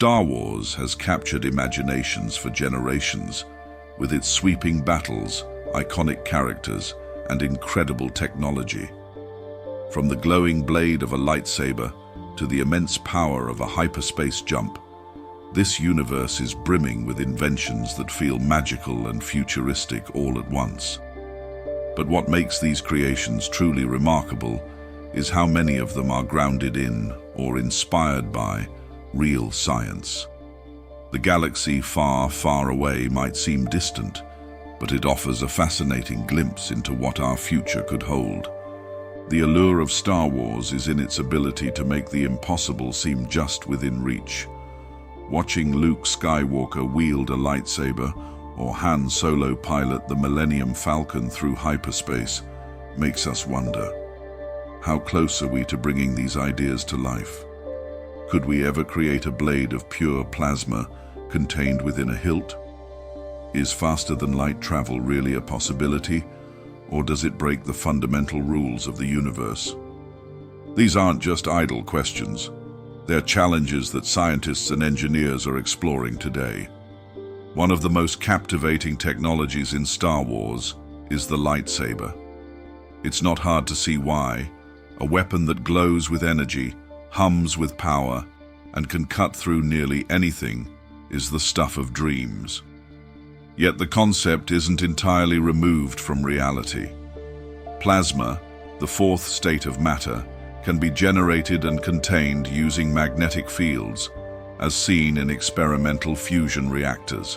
Star Wars has captured imaginations for generations, with its sweeping battles, iconic characters, and incredible technology. From the glowing blade of a lightsaber to the immense power of a hyperspace jump, this universe is brimming with inventions that feel magical and futuristic all at once. But what makes these creations truly remarkable is how many of them are grounded in, or inspired by, real science. The galaxy far, far away might seem distant, but it offers a fascinating glimpse into what our future could hold. The allure of Star Wars is in its ability to make the impossible seem just within reach. Watching Luke Skywalker wield a lightsaber or Han Solo pilot the Millennium Falcon through hyperspace makes us wonder, how close are we to bringing these ideas to life? Could we ever create a blade of pure plasma contained within a hilt? Is faster than light travel really a possibility, or does it break the fundamental rules of the universe? These aren't just idle questions. They're challenges that scientists and engineers are exploring today. One of the most captivating technologies in Star Wars is the lightsaber. It's not hard to see why. A weapon that glows with energy, hums with power, and can cut through nearly anything is the stuff of dreams. Yet the concept isn't entirely removed from reality. Plasma, the fourth state of matter, can be generated and contained using magnetic fields, as seen in experimental fusion reactors.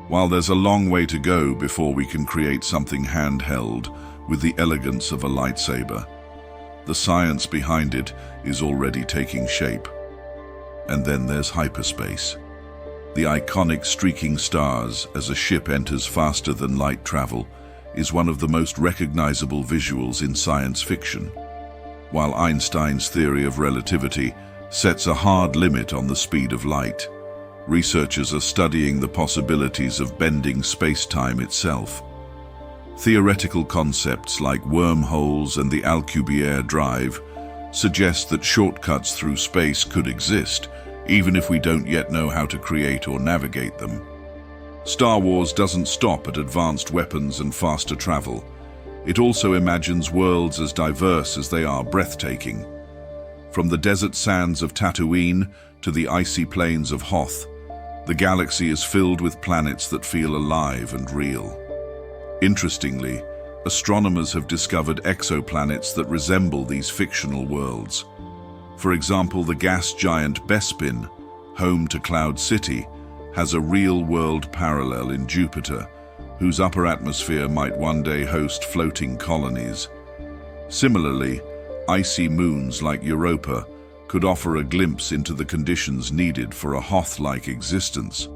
While there's a long way to go before we can create something handheld with the elegance of a lightsaber, the science behind it is already taking shape. And then there's hyperspace. The iconic streaking stars as a ship enters faster than light travel is one of the most recognizable visuals in science fiction. While Einstein's theory of relativity sets a hard limit on the speed of light, researchers are studying the possibilities of bending space-time itself. Theoretical concepts like wormholes and the Alcubierre drive suggest that shortcuts through space could exist, even if we don't yet know how to create or navigate them. Star Wars doesn't stop at advanced weapons and faster travel. It also imagines worlds as diverse as they are breathtaking. From the desert sands of Tatooine to the icy plains of Hoth, the galaxy is filled with planets that feel alive and real. Interestingly, astronomers have discovered exoplanets that resemble these fictional worlds. For example, the gas giant Bespin, home to Cloud City, has a real-world parallel in Jupiter, whose upper atmosphere might one day host floating colonies. Similarly, icy moons like Europa could offer a glimpse into the conditions needed for a Hoth-like existence.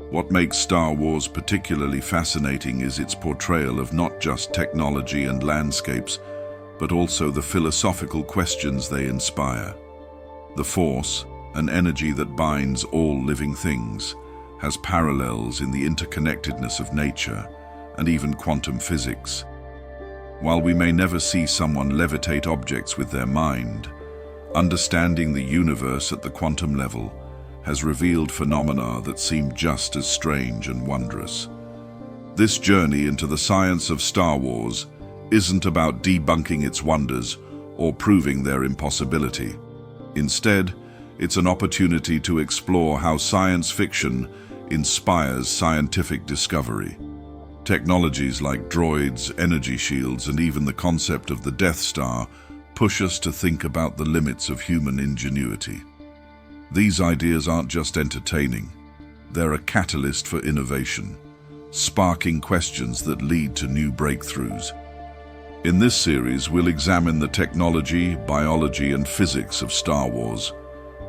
What makes Star Wars particularly fascinating is its portrayal of not just technology and landscapes, but also the philosophical questions they inspire. The Force, an energy that binds all living things, has parallels in the interconnectedness of nature and even quantum physics. While we may never see someone levitate objects with their mind, understanding the universe at the quantum level has revealed phenomena that seem just as strange and wondrous. This journey into the science of Star Wars isn't about debunking its wonders or proving their impossibility. Instead, it's an opportunity to explore how science fiction inspires scientific discovery. Technologies like droids, energy shields, and even the concept of the Death Star push us to think about the limits of human ingenuity. These ideas aren't just entertaining, they're a catalyst for innovation, sparking questions that lead to new breakthroughs. In this series, we'll examine the technology, biology, and physics of Star Wars,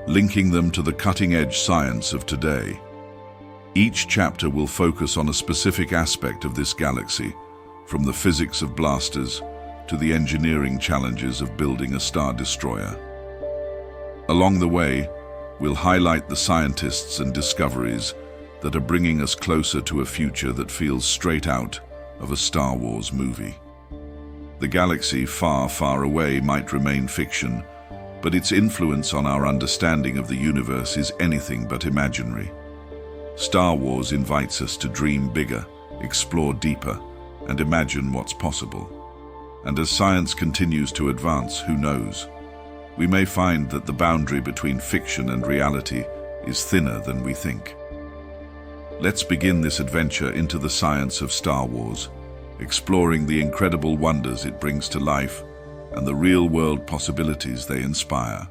linking them to the cutting-edge science of today. Each chapter will focus on a specific aspect of this galaxy, from the physics of blasters to the engineering challenges of building a Star Destroyer. Along the way, we'll highlight the scientists and discoveries that are bringing us closer to a future that feels straight out of a Star Wars movie. The galaxy far, far away might remain fiction, but its influence on our understanding of the universe is anything but imaginary. Star Wars invites us to dream bigger, explore deeper, and imagine what's possible. And as science continues to advance, who knows? We may find that the boundary between fiction and reality is thinner than we think. Let's begin this adventure into the science of Star Wars, exploring the incredible wonders it brings to life and the real-world possibilities they inspire.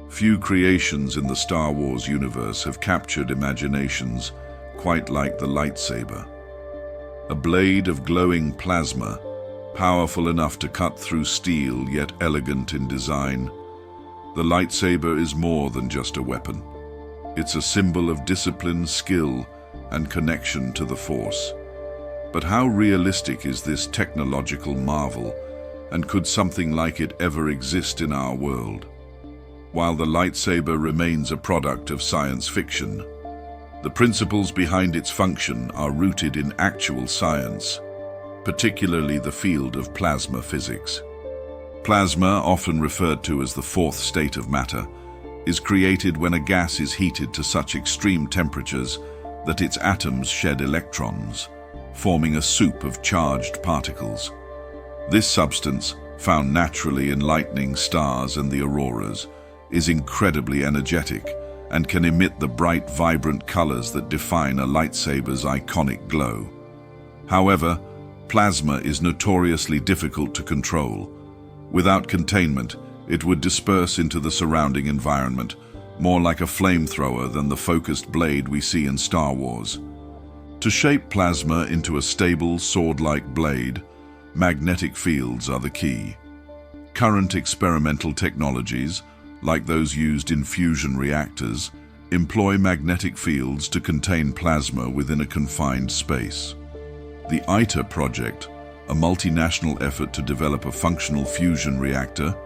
Few creations in the Star Wars universe have captured imaginations quite like the lightsaber. A blade of glowing plasma, powerful enough to cut through steel yet elegant in design. The lightsaber is more than just a weapon. It's a symbol of discipline, skill, and connection to the Force. But how realistic is this technological marvel, and could something like it ever exist in our world? While the lightsaber remains a product of science fiction, the principles behind its function are rooted in actual science, particularly the field of plasma physics. Plasma, often referred to as the fourth state of matter, is created when a gas is heated to such extreme temperatures that its atoms shed electrons, forming a soup of charged particles. This substance, found naturally in lightning, stars, and the auroras, is incredibly energetic and can emit the bright, vibrant colors that define a lightsaber's iconic glow. However, plasma is notoriously difficult to control. Without containment, it would disperse into the surrounding environment, more like a flamethrower than the focused blade we see in Star Wars. To shape plasma into a stable, sword-like blade, magnetic fields are the key. Current experimental technologies, like those used in fusion reactors, employ magnetic fields to contain plasma within a confined space. The ITER project, a multinational effort to develop a functional fusion reactor,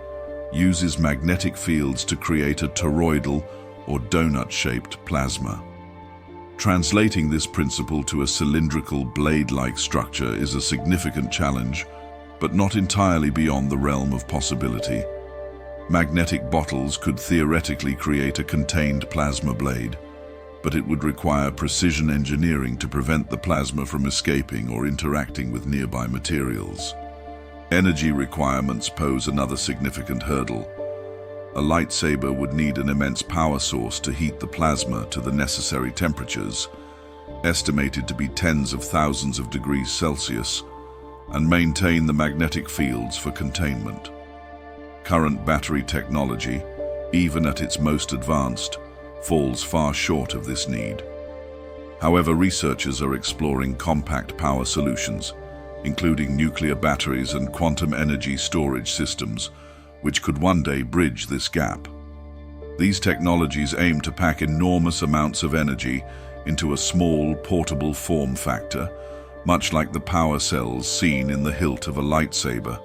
uses magnetic fields to create a toroidal or donut-shaped plasma. Translating this principle to a cylindrical blade-like structure is a significant challenge, but not entirely beyond the realm of possibility. Magnetic bottles could theoretically create a contained plasma blade, but it would require precision engineering to prevent the plasma from escaping or interacting with nearby materials. Energy requirements pose another significant hurdle. A lightsaber would need an immense power source to heat the plasma to the necessary temperatures, estimated to be tens of thousands of degrees Celsius, and maintain the magnetic fields for containment. Current battery technology, even at its most advanced, falls far short of this need. However, researchers are exploring compact power solutions, including nuclear batteries and quantum energy storage systems, which could one day bridge this gap. These technologies aim to pack enormous amounts of energy into a small, portable form factor, much like the power cells seen in the hilt of a lightsaber.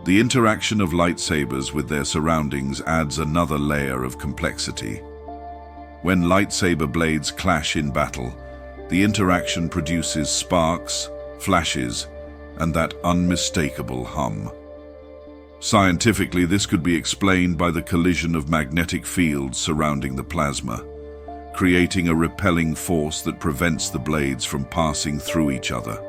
The interaction of lightsabers with their surroundings adds another layer of complexity. When lightsaber blades clash in battle, the interaction produces sparks, flashes, and that unmistakable hum. Scientifically, this could be explained by the collision of magnetic fields surrounding the plasma, creating a repelling force that prevents the blades from passing through each other.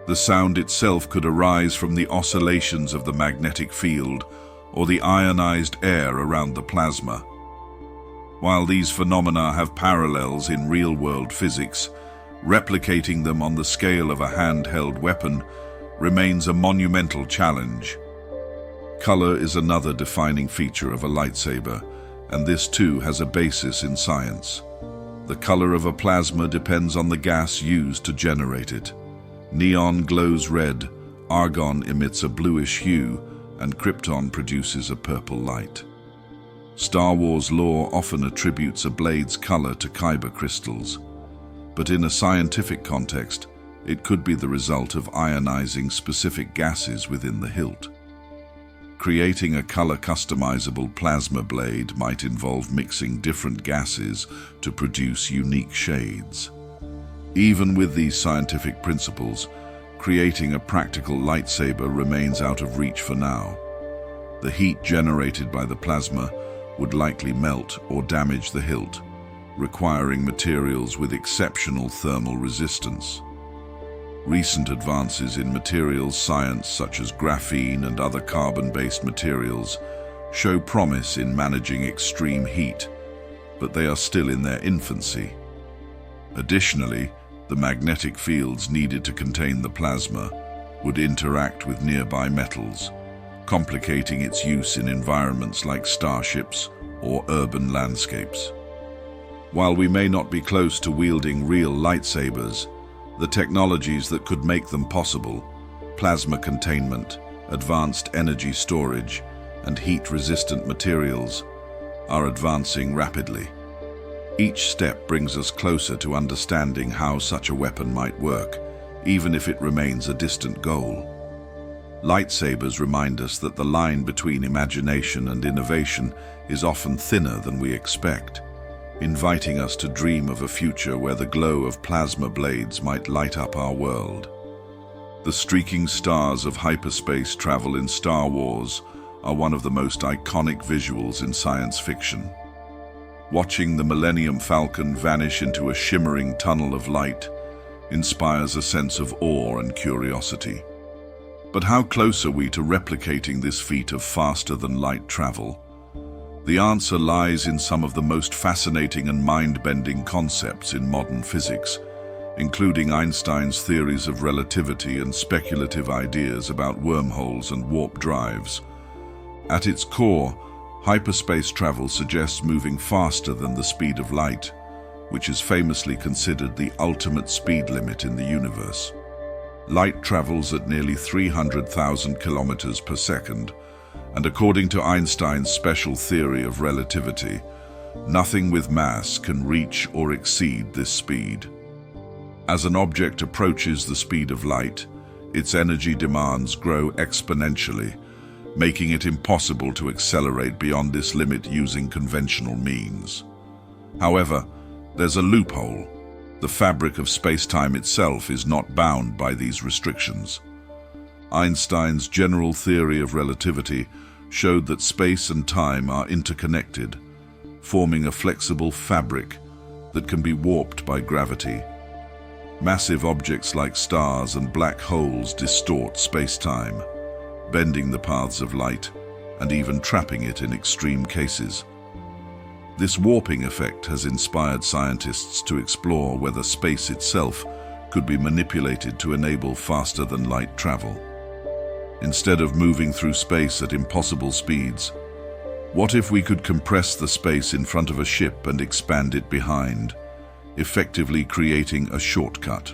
The sound itself could arise from the oscillations of the magnetic field or the ionized air around the plasma. While these phenomena have parallels in real-world physics, replicating them on the scale of a handheld weapon remains a monumental challenge. Color is another defining feature of a lightsaber, and this too has a basis in science. The color of a plasma depends on the gas used to generate it. Neon glows red, argon emits a bluish hue, and krypton produces a purple light. Star Wars lore often attributes a blade's color to kyber crystals, but in a scientific context, it could be the result of ionizing specific gases within the hilt. Creating a color-customizable plasma blade might involve mixing different gases to produce unique shades. Even with these scientific principles, creating a practical lightsaber remains out of reach for now. The heat generated by the plasma would likely melt or damage the hilt, requiring materials with exceptional thermal resistance. Recent advances in materials science, such as graphene and other carbon-based materials, show promise in managing extreme heat, but they are still in their infancy. Additionally, the magnetic fields needed to contain the plasma would interact with nearby metals, complicating its use in environments like starships or urban landscapes. While we may not be close to wielding real lightsabers, the technologies that could make them possible, plasma containment, advanced energy storage, and heat-resistant materials, are advancing rapidly. Each step brings us closer to understanding how such a weapon might work, even if it remains a distant goal. Lightsabers remind us that the line between imagination and innovation is often thinner than we expect, inviting us to dream of a future where the glow of plasma blades might light up our world. The streaking stars of hyperspace travel in Star Wars are one of the most iconic visuals in science fiction. Watching the Millennium Falcon vanish into a shimmering tunnel of light inspires a sense of awe and curiosity. But how close are we to replicating this feat of faster-than-light travel? The answer lies in some of the most fascinating and mind-bending concepts in modern physics, including Einstein's theories of relativity and speculative ideas about wormholes and warp drives. At its core, hyperspace travel suggests moving faster than the speed of light, which is famously considered the ultimate speed limit in the universe. Light travels at nearly 300,000 kilometers per second, and according to Einstein's special theory of relativity, nothing with mass can reach or exceed this speed. As an object approaches the speed of light, its energy demands grow exponentially, making it impossible to accelerate beyond this limit using conventional means. However, there's a loophole. The fabric of space-time itself is not bound by these restrictions. Einstein's general theory of relativity showed that space and time are interconnected, forming a flexible fabric that can be warped by gravity. Massive objects like stars and black holes distort space-time, bending the paths of light and even trapping it in extreme cases. This warping effect has inspired scientists to explore whether space itself could be manipulated to enable faster-than-light travel. Instead of moving through space at impossible speeds, what if we could compress the space in front of a ship and expand it behind, effectively creating a shortcut?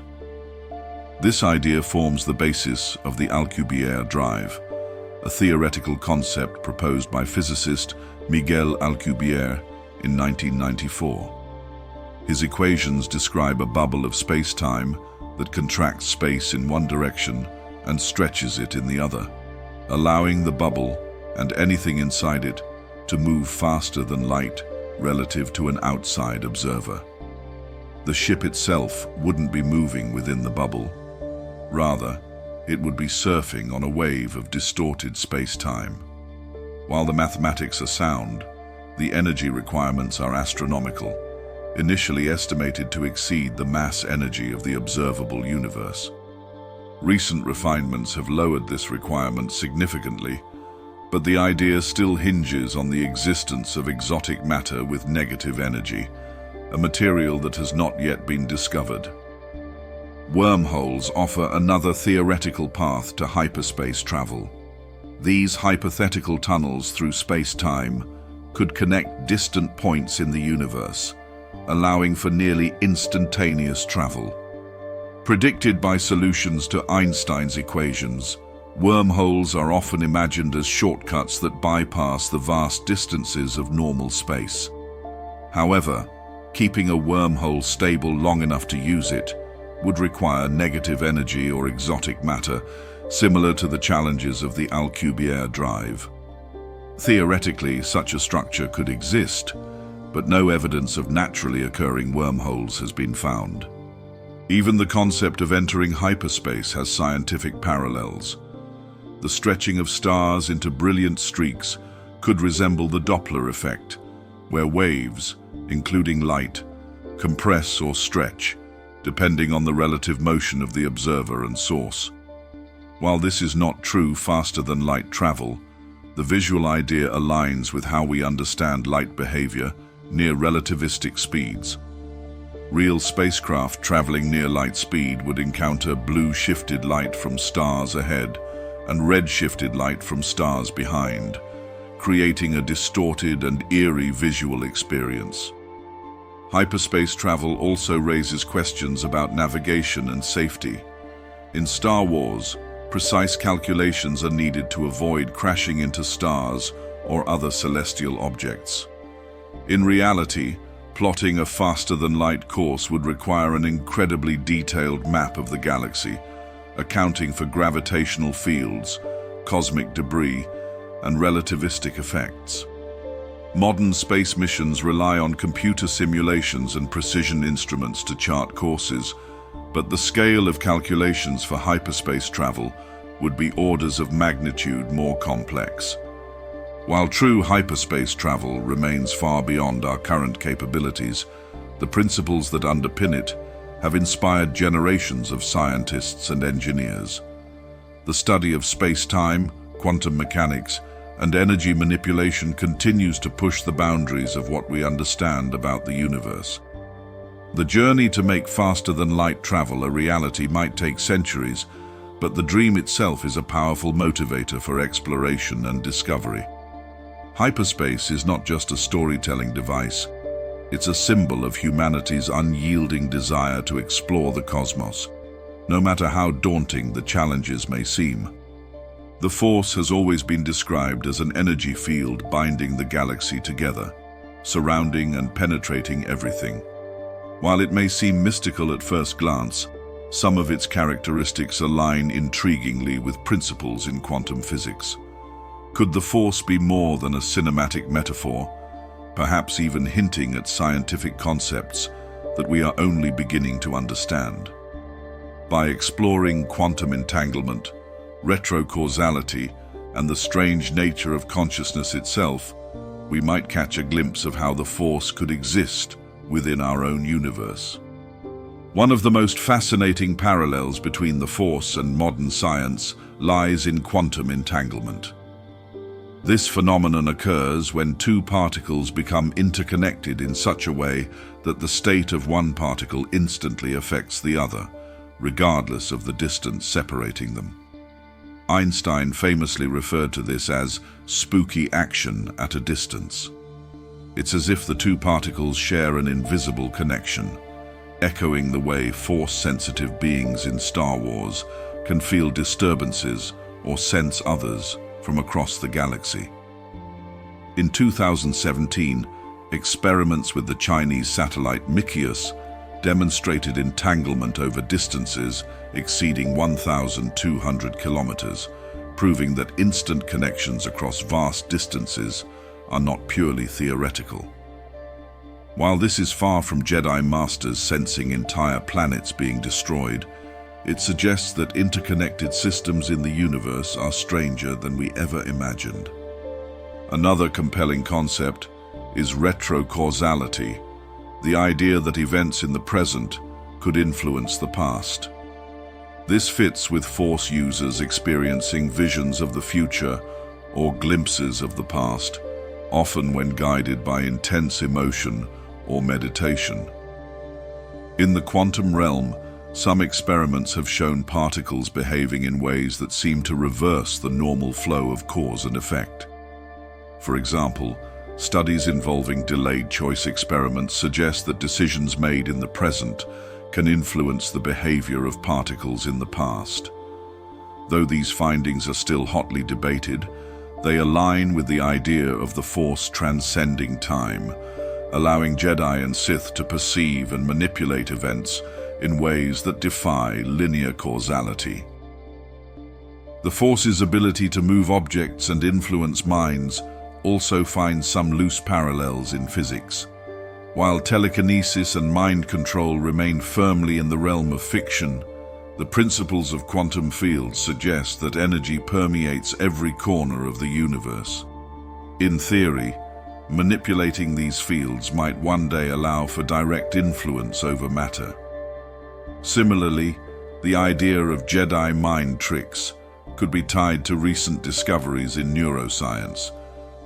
This idea forms the basis of the Alcubierre drive, a theoretical concept proposed by physicist Miguel Alcubierre in 1994. His equations describe a bubble of space-time that contracts space in one direction and stretches it in the other, allowing the bubble and anything inside it to move faster than light relative to an outside observer. The ship itself wouldn't be moving within the bubble. Rather, it would be surfing on a wave of distorted space-time. While the mathematics are sound, the energy requirements are astronomical, initially estimated to exceed the mass energy of the observable universe. Recent refinements have lowered this requirement significantly, but the idea still hinges on the existence of exotic matter with negative energy, a material that has not yet been discovered. Wormholes offer another theoretical path to hyperspace travel. These hypothetical tunnels through space-time could connect distant points in the universe, allowing for nearly instantaneous travel. Predicted by solutions to Einstein's equations, wormholes are often imagined as shortcuts that bypass the vast distances of normal space. However, keeping a wormhole stable long enough to use it would require negative energy or exotic matter, similar to the challenges of the Alcubierre drive. Theoretically, such a structure could exist, but no evidence of naturally occurring wormholes has been found. Even the concept of entering hyperspace has scientific parallels. The stretching of stars into brilliant streaks could resemble the Doppler effect, where waves, including light, compress or stretch, depending on the relative motion of the observer and source. While this is not true faster-than-light travel, the visual idea aligns with how we understand light behavior near relativistic speeds. Real spacecraft traveling near light speed would encounter blue-shifted light from stars ahead and red-shifted light from stars behind, creating a distorted and eerie visual experience. Hyperspace travel also raises questions about navigation and safety. In Star Wars, precise calculations are needed to avoid crashing into stars or other celestial objects. In reality, plotting a faster-than-light course would require an incredibly detailed map of the galaxy, accounting for gravitational fields, cosmic debris, and relativistic effects. Modern space missions rely on computer simulations and precision instruments to chart courses, but the scale of calculations for hyperspace travel would be orders of magnitude more complex. While true hyperspace travel remains far beyond our current capabilities, the principles that underpin it have inspired generations of scientists and engineers. The study of space-time, quantum mechanics, and energy manipulation continues to push the boundaries of what we understand about the universe. The journey to make faster-than-light travel a reality might take centuries, but the dream itself is a powerful motivator for exploration and discovery. Hyperspace is not just a storytelling device. It's a symbol of humanity's unyielding desire to explore the cosmos, no matter how daunting the challenges may seem. The Force has always been described as an energy field binding the galaxy together, surrounding and penetrating everything. While it may seem mystical at first glance, some of its characteristics align intriguingly with principles in quantum physics. Could the Force be more than a cinematic metaphor, perhaps even hinting at scientific concepts that we are only beginning to understand? By exploring quantum entanglement, retrocausality, and the strange nature of consciousness itself, we might catch a glimpse of how the Force could exist within our own universe. One of the most fascinating parallels between the Force and modern science lies in quantum entanglement. This phenomenon occurs when two particles become interconnected in such a way that the state of one particle instantly affects the other, regardless of the distance separating them. Einstein famously referred to this as spooky action at a distance. It's as if the two particles share an invisible connection, echoing the way Force-sensitive beings in Star Wars can feel disturbances or sense others from across the galaxy. In 2017, experiments with the Chinese satellite Mikius demonstrated entanglement over distances exceeding 1,200 kilometers, proving that instant connections across vast distances are not purely theoretical. While this is far from Jedi Masters sensing entire planets being destroyed, it suggests that interconnected systems in the universe are stranger than we ever imagined. Another compelling concept is retrocausality, the idea that events in the present could influence the past. This fits with Force users experiencing visions of the future or glimpses of the past, often when guided by intense emotion or meditation. In the quantum realm, some experiments have shown particles behaving in ways that seem to reverse the normal flow of cause and effect. For example, studies involving delayed choice experiments suggest that decisions made in the present can influence the behavior of particles in the past. Though these findings are still hotly debated, they align with the idea of the Force transcending time, allowing Jedi and Sith to perceive and manipulate events in ways that defy linear causality. The Force's ability to move objects and influence minds also finds some loose parallels in physics. While telekinesis and mind control remain firmly in the realm of fiction, The principles of quantum fields suggest that energy permeates every corner of the universe. In theory, manipulating these fields might one day allow for direct influence over matter. Similarly, the idea of Jedi mind tricks could be tied to recent discoveries in neuroscience,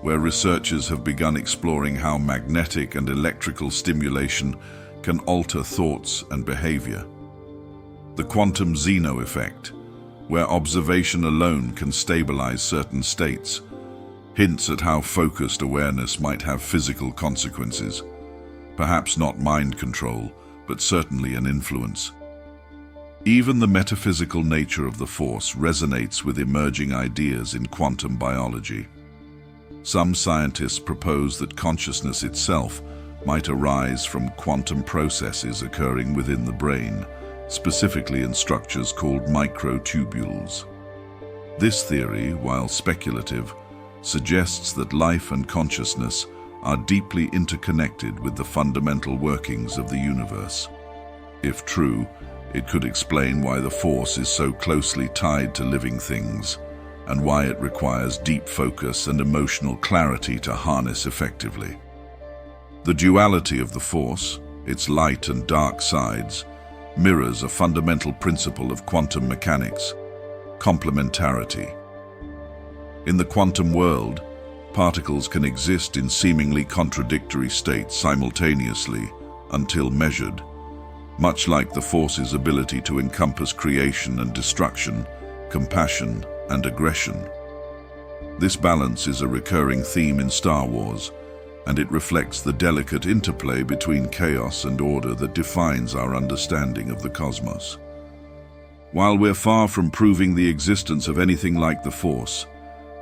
where researchers have begun exploring how magnetic and electrical stimulation can alter thoughts and behavior. The quantum Zeno effect, where observation alone can stabilize certain states, hints at how focused awareness might have physical consequences. Perhaps not mind control, but certainly an influence. Even the metaphysical nature of the Force resonates with emerging ideas in quantum biology. Some scientists propose that consciousness itself might arise from quantum processes occurring within the brain, specifically in structures called microtubules. This theory, while speculative, suggests that life and consciousness are deeply interconnected with the fundamental workings of the universe. If true, it could explain why the Force is so closely tied to living things, and why it requires deep focus and emotional clarity to harness effectively. The duality of the Force, its light and dark sides, mirrors a fundamental principle of quantum mechanics: complementarity. In the quantum world, particles can exist in seemingly contradictory states simultaneously until measured, much like the Force's ability to encompass creation and destruction, compassion and aggression. This balance is a recurring theme in Star Wars, and it reflects the delicate interplay between chaos and order that defines our understanding of the cosmos. While we're far from proving the existence of anything like the Force,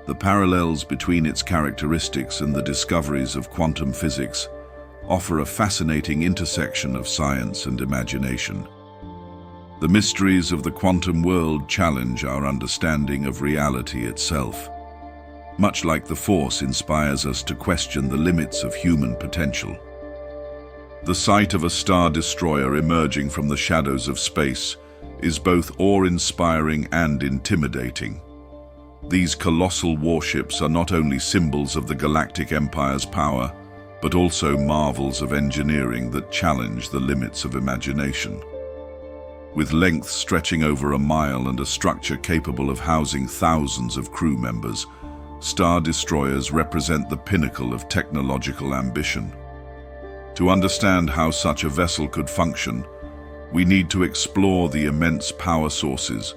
the parallels between its characteristics and the discoveries of quantum physics offer a fascinating intersection of science and imagination. The mysteries of the quantum world challenge our understanding of reality itself. Much like the Force inspires us to question the limits of human potential. The sight of a star destroyer emerging from the shadows of space is both awe-inspiring and intimidating. These colossal warships are not only symbols of the Galactic Empire's power, but also marvels of engineering that challenge the limits of imagination. With lengths stretching over a mile and a structure capable of housing thousands of crew members, star destroyers represent the pinnacle of technological ambition. To understand how such a vessel could function, we need to explore the immense power sources,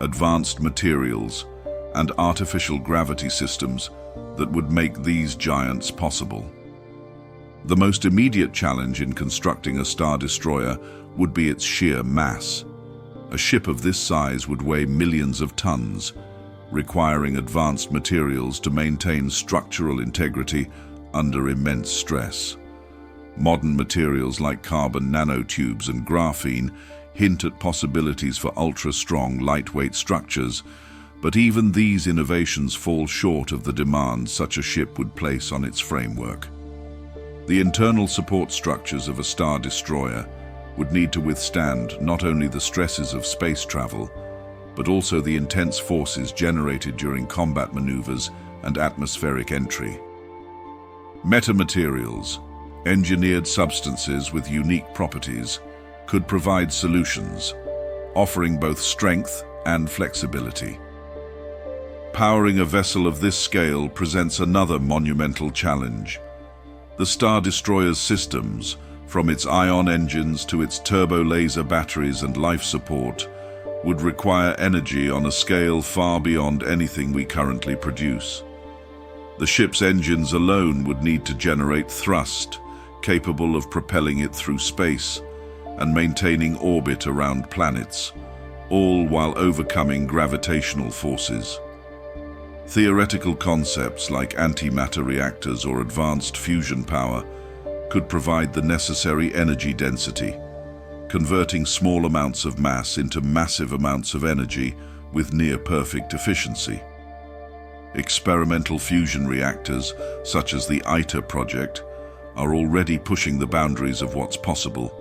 advanced materials, and artificial gravity systems that would make these giants possible. The most immediate challenge in constructing a star destroyer would be its sheer mass. A ship of this size would weigh millions of tons, requiring advanced materials to maintain structural integrity under immense stress. Modern materials like carbon nanotubes and graphene hint at possibilities for ultra-strong, lightweight structures, but even these innovations fall short of the demands such a ship would place on its framework. The internal support structures of a star destroyer would need to withstand not only the stresses of space travel, but also the intense forces generated during combat maneuvers and atmospheric entry. Metamaterials, engineered substances with unique properties, could provide solutions, offering both strength and flexibility. Powering a vessel of this scale presents another monumental challenge. The Star Destroyer's systems, from its ion engines to its turbo laser batteries and life support, would require energy on a scale far beyond anything we currently produce. The ship's engines alone would need to generate thrust, capable of propelling it through space and maintaining orbit around planets, all while overcoming gravitational forces. Theoretical concepts like antimatter reactors or advanced fusion power could provide the necessary energy density, converting small amounts of mass into massive amounts of energy with near-perfect efficiency. Experimental fusion reactors, such as the ITER project, are already pushing the boundaries of what's possible,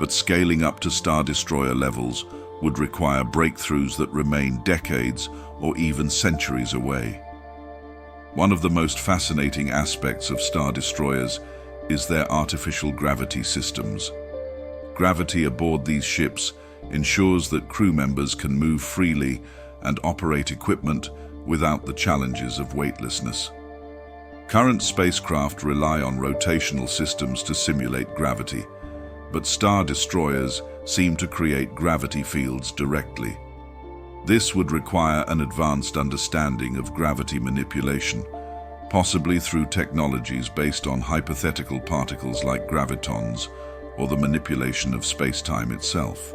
but scaling up to Star Destroyer levels would require breakthroughs that remain decades or even centuries away. One of the most fascinating aspects of Star Destroyers is their artificial gravity systems. Gravity aboard these ships ensures that crew members can move freely and operate equipment without the challenges of weightlessness. Current spacecraft rely on rotational systems to simulate gravity, but Star Destroyers seem to create gravity fields directly. This would require an advanced understanding of gravity manipulation, possibly through technologies based on hypothetical particles like gravitons or the manipulation of space-time itself.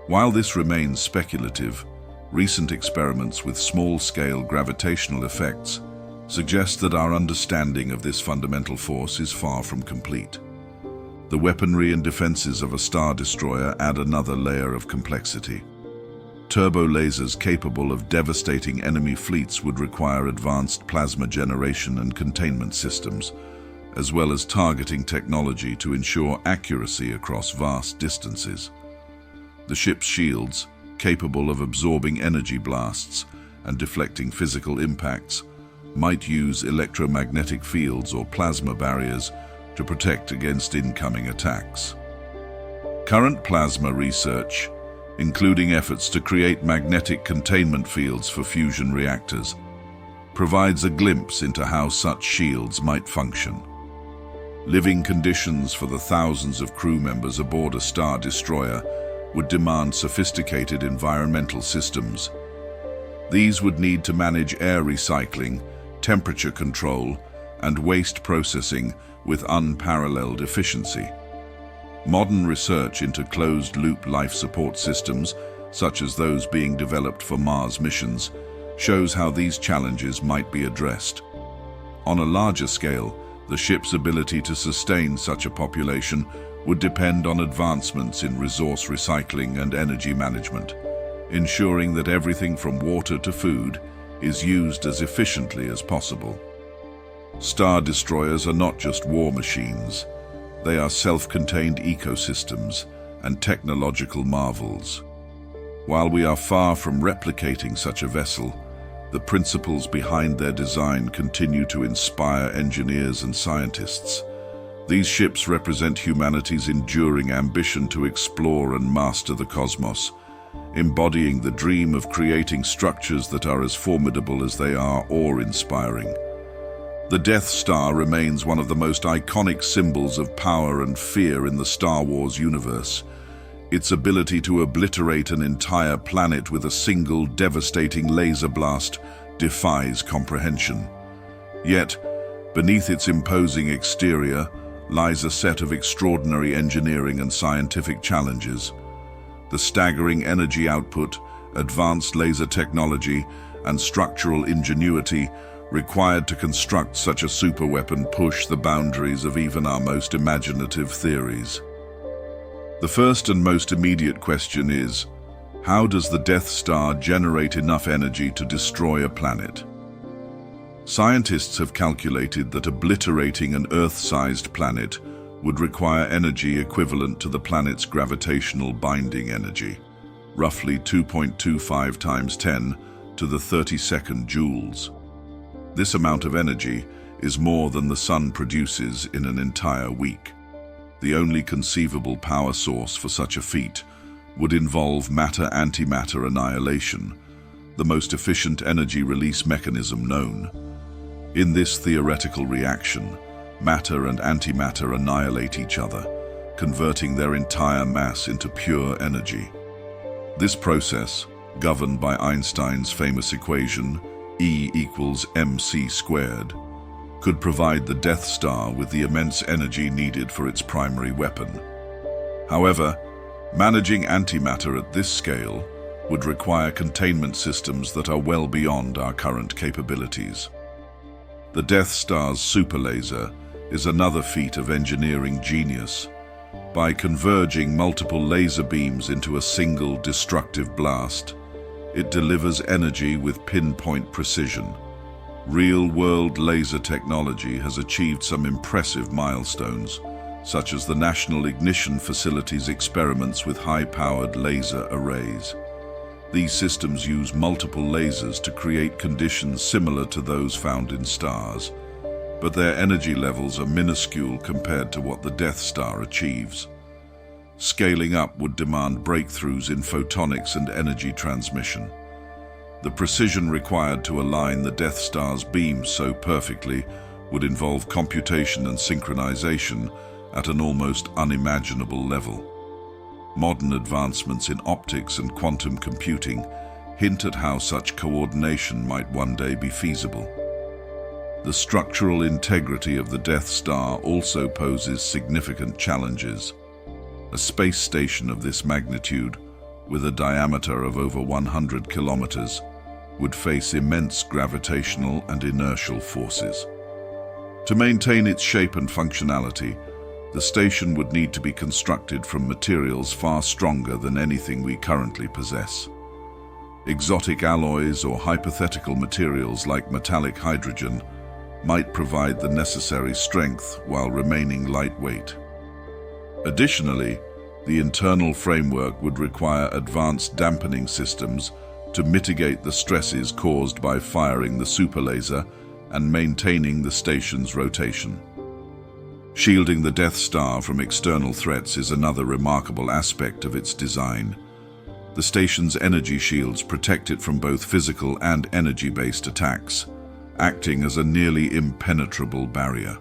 While this remains speculative, recent experiments with small-scale gravitational effects suggest that our understanding of this fundamental force is far from complete. The weaponry and defenses of a Star Destroyer add another layer of complexity. Turbo lasers capable of devastating enemy fleets would require advanced plasma generation and containment systems, as well as targeting technology to ensure accuracy across vast distances. The ship's shields, capable of absorbing energy blasts and deflecting physical impacts, might use electromagnetic fields or plasma barriers to protect against incoming attacks. Current plasma research, including efforts to create magnetic containment fields for fusion reactors, provides a glimpse into how such shields might function. Living conditions for the thousands of crew members aboard a Star Destroyer would demand sophisticated environmental systems. These would need to manage air recycling, temperature control, and waste processing with unparalleled efficiency. Modern research into closed-loop life support systems, such as those being developed for Mars missions, shows how these challenges might be addressed. On a larger scale, the ship's ability to sustain such a population would depend on advancements in resource recycling and energy management, ensuring that everything from water to food is used as efficiently as possible. Star Destroyers are not just war machines. They are self-contained ecosystems and technological marvels. While we are far from replicating such a vessel, the principles behind their design continue to inspire engineers and scientists. These ships represent humanity's enduring ambition to explore and master the cosmos, embodying the dream of creating structures that are as formidable as they are awe-inspiring. The Death Star remains one of the most iconic symbols of power and fear in the Star Wars universe. Its ability to obliterate an entire planet with a single devastating laser blast defies comprehension. Yet, beneath its imposing exterior lies a set of extraordinary engineering and scientific challenges. The staggering energy output, advanced laser technology, and structural ingenuity required to construct such a superweapon push the boundaries of even our most imaginative theories. The first and most immediate question is, how does the Death Star generate enough energy to destroy a planet? Scientists have calculated that obliterating an Earth-sized planet would require energy equivalent to the planet's gravitational binding energy, roughly 2.25 times 10 to the 32nd joules. This amount of energy is more than the Sun produces in an entire week. The only conceivable power source for such a feat would involve matter-antimatter annihilation, the most efficient energy release mechanism known. In this theoretical reaction, matter and antimatter annihilate each other, converting their entire mass into pure energy. This process, governed by Einstein's famous equation, E equals mc squared, could provide the Death Star with the immense energy needed for its primary weapon. However, managing antimatter at this scale would require containment systems that are well beyond our current capabilities. The Death Star's superlaser is another feat of engineering genius. By converging multiple laser beams into a single destructive blast, it delivers energy with pinpoint precision. Real-world laser technology has achieved some impressive milestones, such as the National Ignition Facility's experiments with high-powered laser arrays. These systems use multiple lasers to create conditions similar to those found in stars, but their energy levels are minuscule compared to what the Death Star achieves. Scaling up would demand breakthroughs in photonics and energy transmission. The precision required to align the Death Star's beams so perfectly would involve computation and synchronization at an almost unimaginable level. Modern advancements in optics and quantum computing hint at how such coordination might one day be feasible. The structural integrity of the Death Star also poses significant challenges. A space station of this magnitude, with a diameter of over 100 kilometers, would face immense gravitational and inertial forces. To maintain its shape and functionality, the station would need to be constructed from materials far stronger than anything we currently possess. Exotic alloys or hypothetical materials like metallic hydrogen might provide the necessary strength while remaining lightweight. Additionally, the internal framework would require advanced dampening systems to mitigate the stresses caused by firing the superlaser and maintaining the station's rotation. Shielding the Death Star from external threats is another remarkable aspect of its design. The station's energy shields protect it from both physical and energy-based attacks, acting as a nearly impenetrable barrier.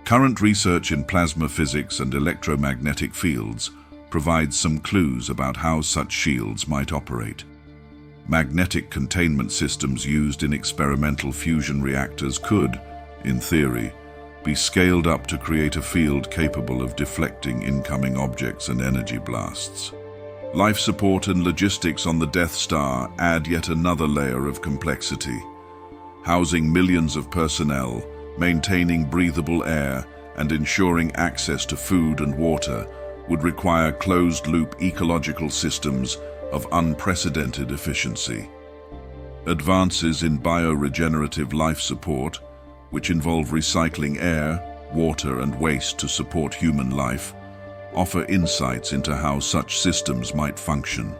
Current research in plasma physics and electromagnetic fields provides some clues about how such shields might operate. Magnetic containment systems used in experimental fusion reactors could, in theory, be scaled up to create a field capable of deflecting incoming objects and energy blasts. Life support and logistics on the Death Star add yet another layer of complexity. Housing millions of personnel, maintaining breathable air, and ensuring access to food and water would require closed-loop ecological systems of unprecedented efficiency. Advances in bioregenerative life support, which involve recycling air, water, and waste to support human life, offer insights into how such systems might function.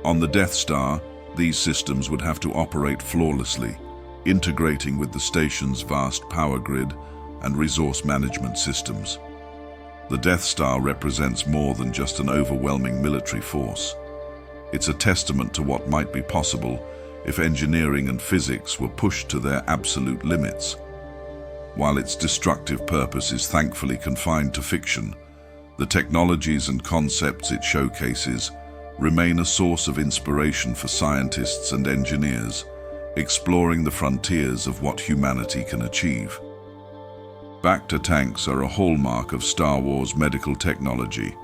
On the Death Star, these systems would have to operate flawlessly, integrating with the station's vast power grid and resource management systems. The Death Star represents more than just an overwhelming military force. It's a testament to what might be possible if engineering and physics were pushed to their absolute limits. While its destructive purpose is thankfully confined to fiction, the technologies and concepts it showcases remain a source of inspiration for scientists and engineers, exploring the frontiers of what humanity can achieve. Bacta tanks are a hallmark of Star Wars medical technology,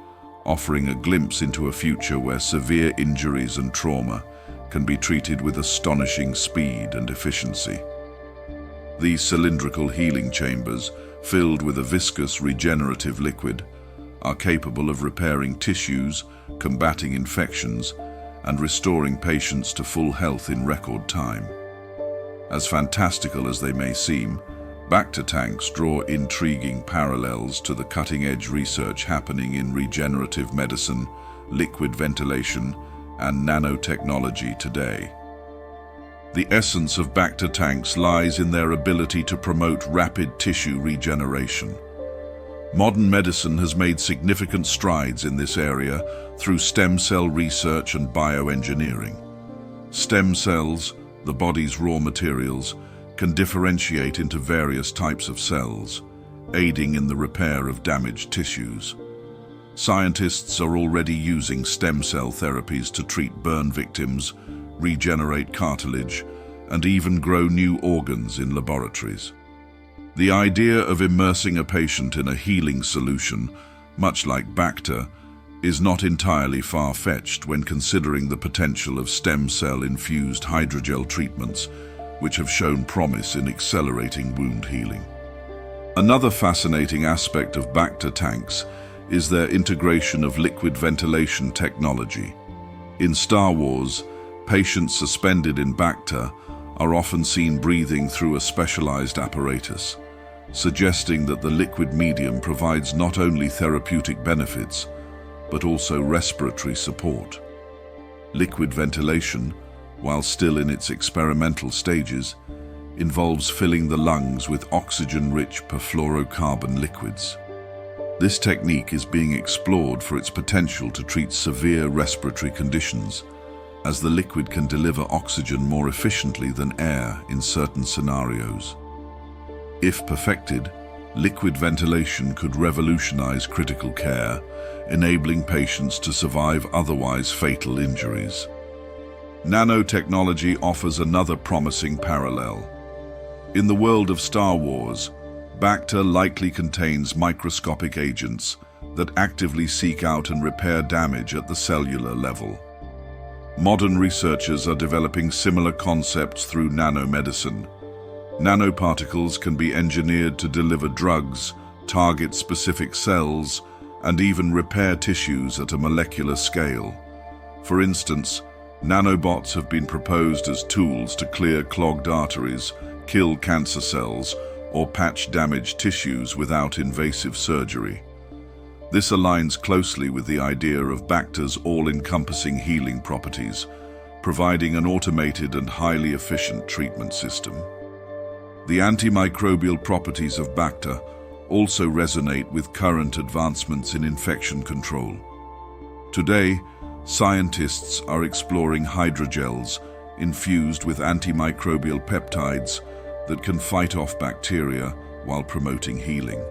offering a glimpse into a future where severe injuries and trauma can be treated with astonishing speed and efficiency. These cylindrical healing chambers, filled with a viscous regenerative liquid, are capable of repairing tissues, combating infections, and restoring patients to full health in record time. As fantastical as they may seem, Bacta tanks draw intriguing parallels to the cutting-edge research happening in regenerative medicine, liquid ventilation, and nanotechnology today. The essence of Bacta tanks lies in their ability to promote rapid tissue regeneration. Modern medicine has made significant strides in this area through stem cell research and bioengineering. Stem cells, the body's raw materials, can differentiate into various types of cells, aiding in the repair of damaged tissues. Scientists are already using stem cell therapies to treat burn victims, regenerate cartilage, and even grow new organs in laboratories. The idea of immersing a patient in a healing solution, much like Bacta, is not entirely far-fetched when considering the potential of stem cell-infused hydrogel treatments, which have shown promise in accelerating wound healing. Another fascinating aspect of Bacta tanks is their integration of liquid ventilation technology. In Star Wars, patients suspended in Bacta are often seen breathing through a specialized apparatus. suggesting that the liquid medium provides not only therapeutic benefits, but also respiratory support. Liquid ventilation, while still in its experimental stages, involves filling the lungs with oxygen-rich perfluorocarbon liquids. This technique is being explored for its potential to treat severe respiratory conditions, as the liquid can deliver oxygen more efficiently than air in certain scenarios. If perfected, liquid ventilation could revolutionize critical care, enabling patients to survive otherwise fatal injuries. Nanotechnology offers another promising parallel. In the world of Star Wars, Bacta likely contains microscopic agents that actively seek out and repair damage at the cellular level. Modern researchers are developing similar concepts through nanomedicine. Nanoparticles can be engineered to deliver drugs, target specific cells, and even repair tissues at a molecular scale. For instance, nanobots have been proposed as tools to clear clogged arteries, kill cancer cells, or patch damaged tissues without invasive surgery. This aligns closely with the idea of Bacta's all-encompassing healing properties, providing an automated and highly efficient treatment system. The antimicrobial properties of Bacta also resonate with current advancements in infection control. Today, scientists are exploring hydrogels infused with antimicrobial peptides that can fight off bacteria while promoting healing.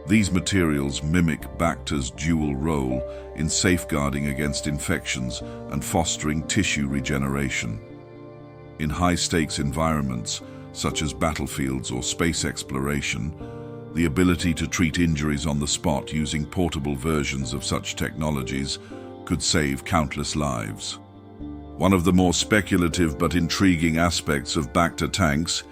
These materials mimic Bacta's dual role in safeguarding against infections and fostering tissue regeneration. In high-stakes environments, such as battlefields or space exploration, the ability to treat injuries on the spot using portable versions of such technologies could save countless lives. One of the more speculative but intriguing aspects of Bacta tanks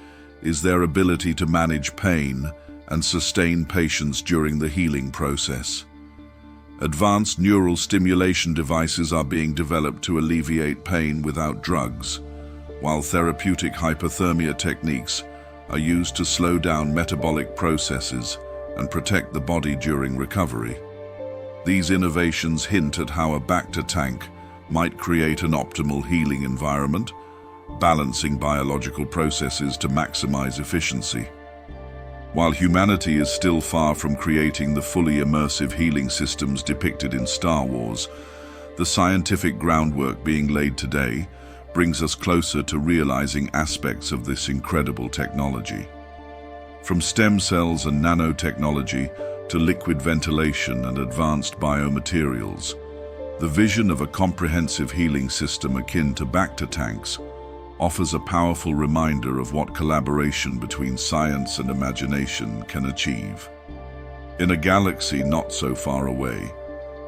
is their ability to manage pain and sustain patients during the healing process. Advanced neural stimulation devices are being developed to alleviate pain without drugs, while therapeutic hypothermia techniques are used to slow down metabolic processes and protect the body during recovery. These innovations hint at how a Bacta tank might create an optimal healing environment, balancing biological processes to maximize efficiency. While humanity is still far from creating the fully immersive healing systems depicted in Star Wars, the scientific groundwork being laid today brings us closer to realizing aspects of this incredible technology. From stem cells and nanotechnology to liquid ventilation and advanced biomaterials, the vision of a comprehensive healing system akin to Bacta tanks offers a powerful reminder of what collaboration between science and imagination can achieve. In a galaxy not so far away,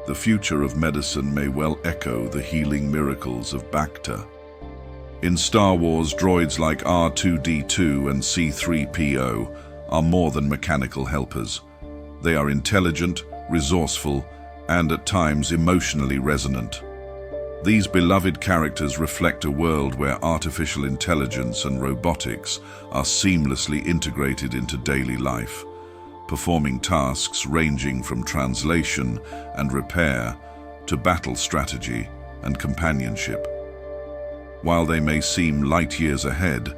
the future of medicine may well echo the healing miracles of Bacta. In Star Wars, droids like R2-D2 and C-3PO are more than mechanical helpers. They are intelligent, resourceful, and at times emotionally resonant. These beloved characters reflect a world where artificial intelligence and robotics are seamlessly integrated into daily life, performing tasks ranging from translation and repair to battle strategy and companionship. While they may seem light years ahead,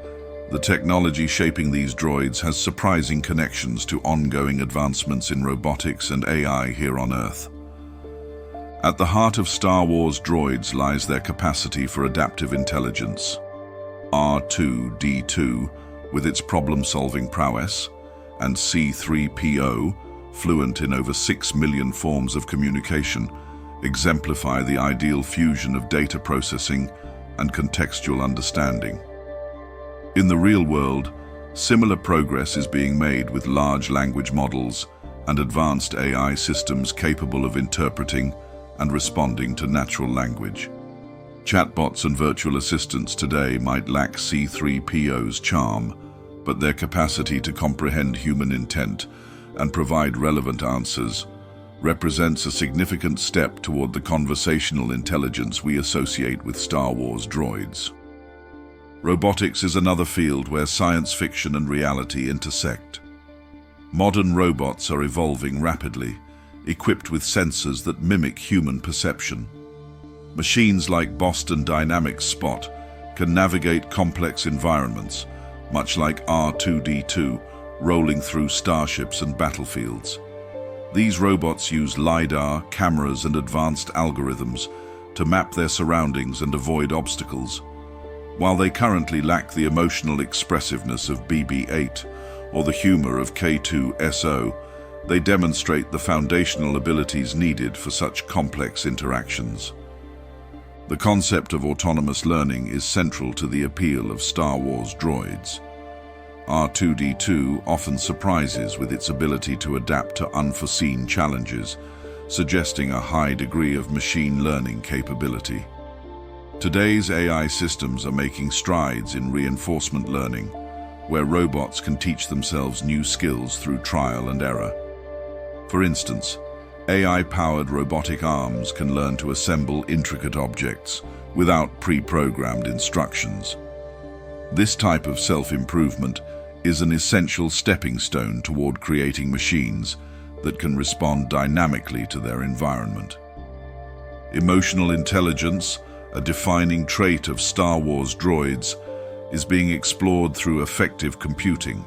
the technology shaping these droids has surprising connections to ongoing advancements in robotics and AI here on Earth. At the heart of Star Wars droids lies their capacity for adaptive intelligence. R2-D2, with its problem-solving prowess, and C-3PO, fluent in over 6 million forms of communication, exemplify the ideal fusion of data processing and contextual understanding. In the real world, similar progress is being made with large language models and advanced AI systems capable of interpreting and responding to natural language. Chatbots and virtual assistants today might lack C-3PO's charm, but their capacity to comprehend human intent and provide relevant answers represents a significant step toward the conversational intelligence we associate with Star Wars droids. Robotics is another field where science fiction and reality intersect. Modern robots are evolving rapidly, equipped with sensors that mimic human perception. Machines like Boston Dynamics Spot can navigate complex environments, much like R2-D2, rolling through starships and battlefields. These robots use LiDAR, cameras, and advanced algorithms to map their surroundings and avoid obstacles. While they currently lack the emotional expressiveness of BB-8 or the humor of K2SO, they demonstrate the foundational abilities needed for such complex interactions. The concept of autonomous learning is central to the appeal of Star Wars droids. R2-D2 often surprises with its ability to adapt to unforeseen challenges, suggesting a high degree of machine learning capability. Today's AI systems are making strides in reinforcement learning, where robots can teach themselves new skills through trial and error. For instance, AI-powered robotic arms can learn to assemble intricate objects without pre-programmed instructions. This type of self-improvement is an essential stepping stone toward creating machines that can respond dynamically to their environment. Emotional intelligence, a defining trait of Star Wars droids, is being explored through effective computing.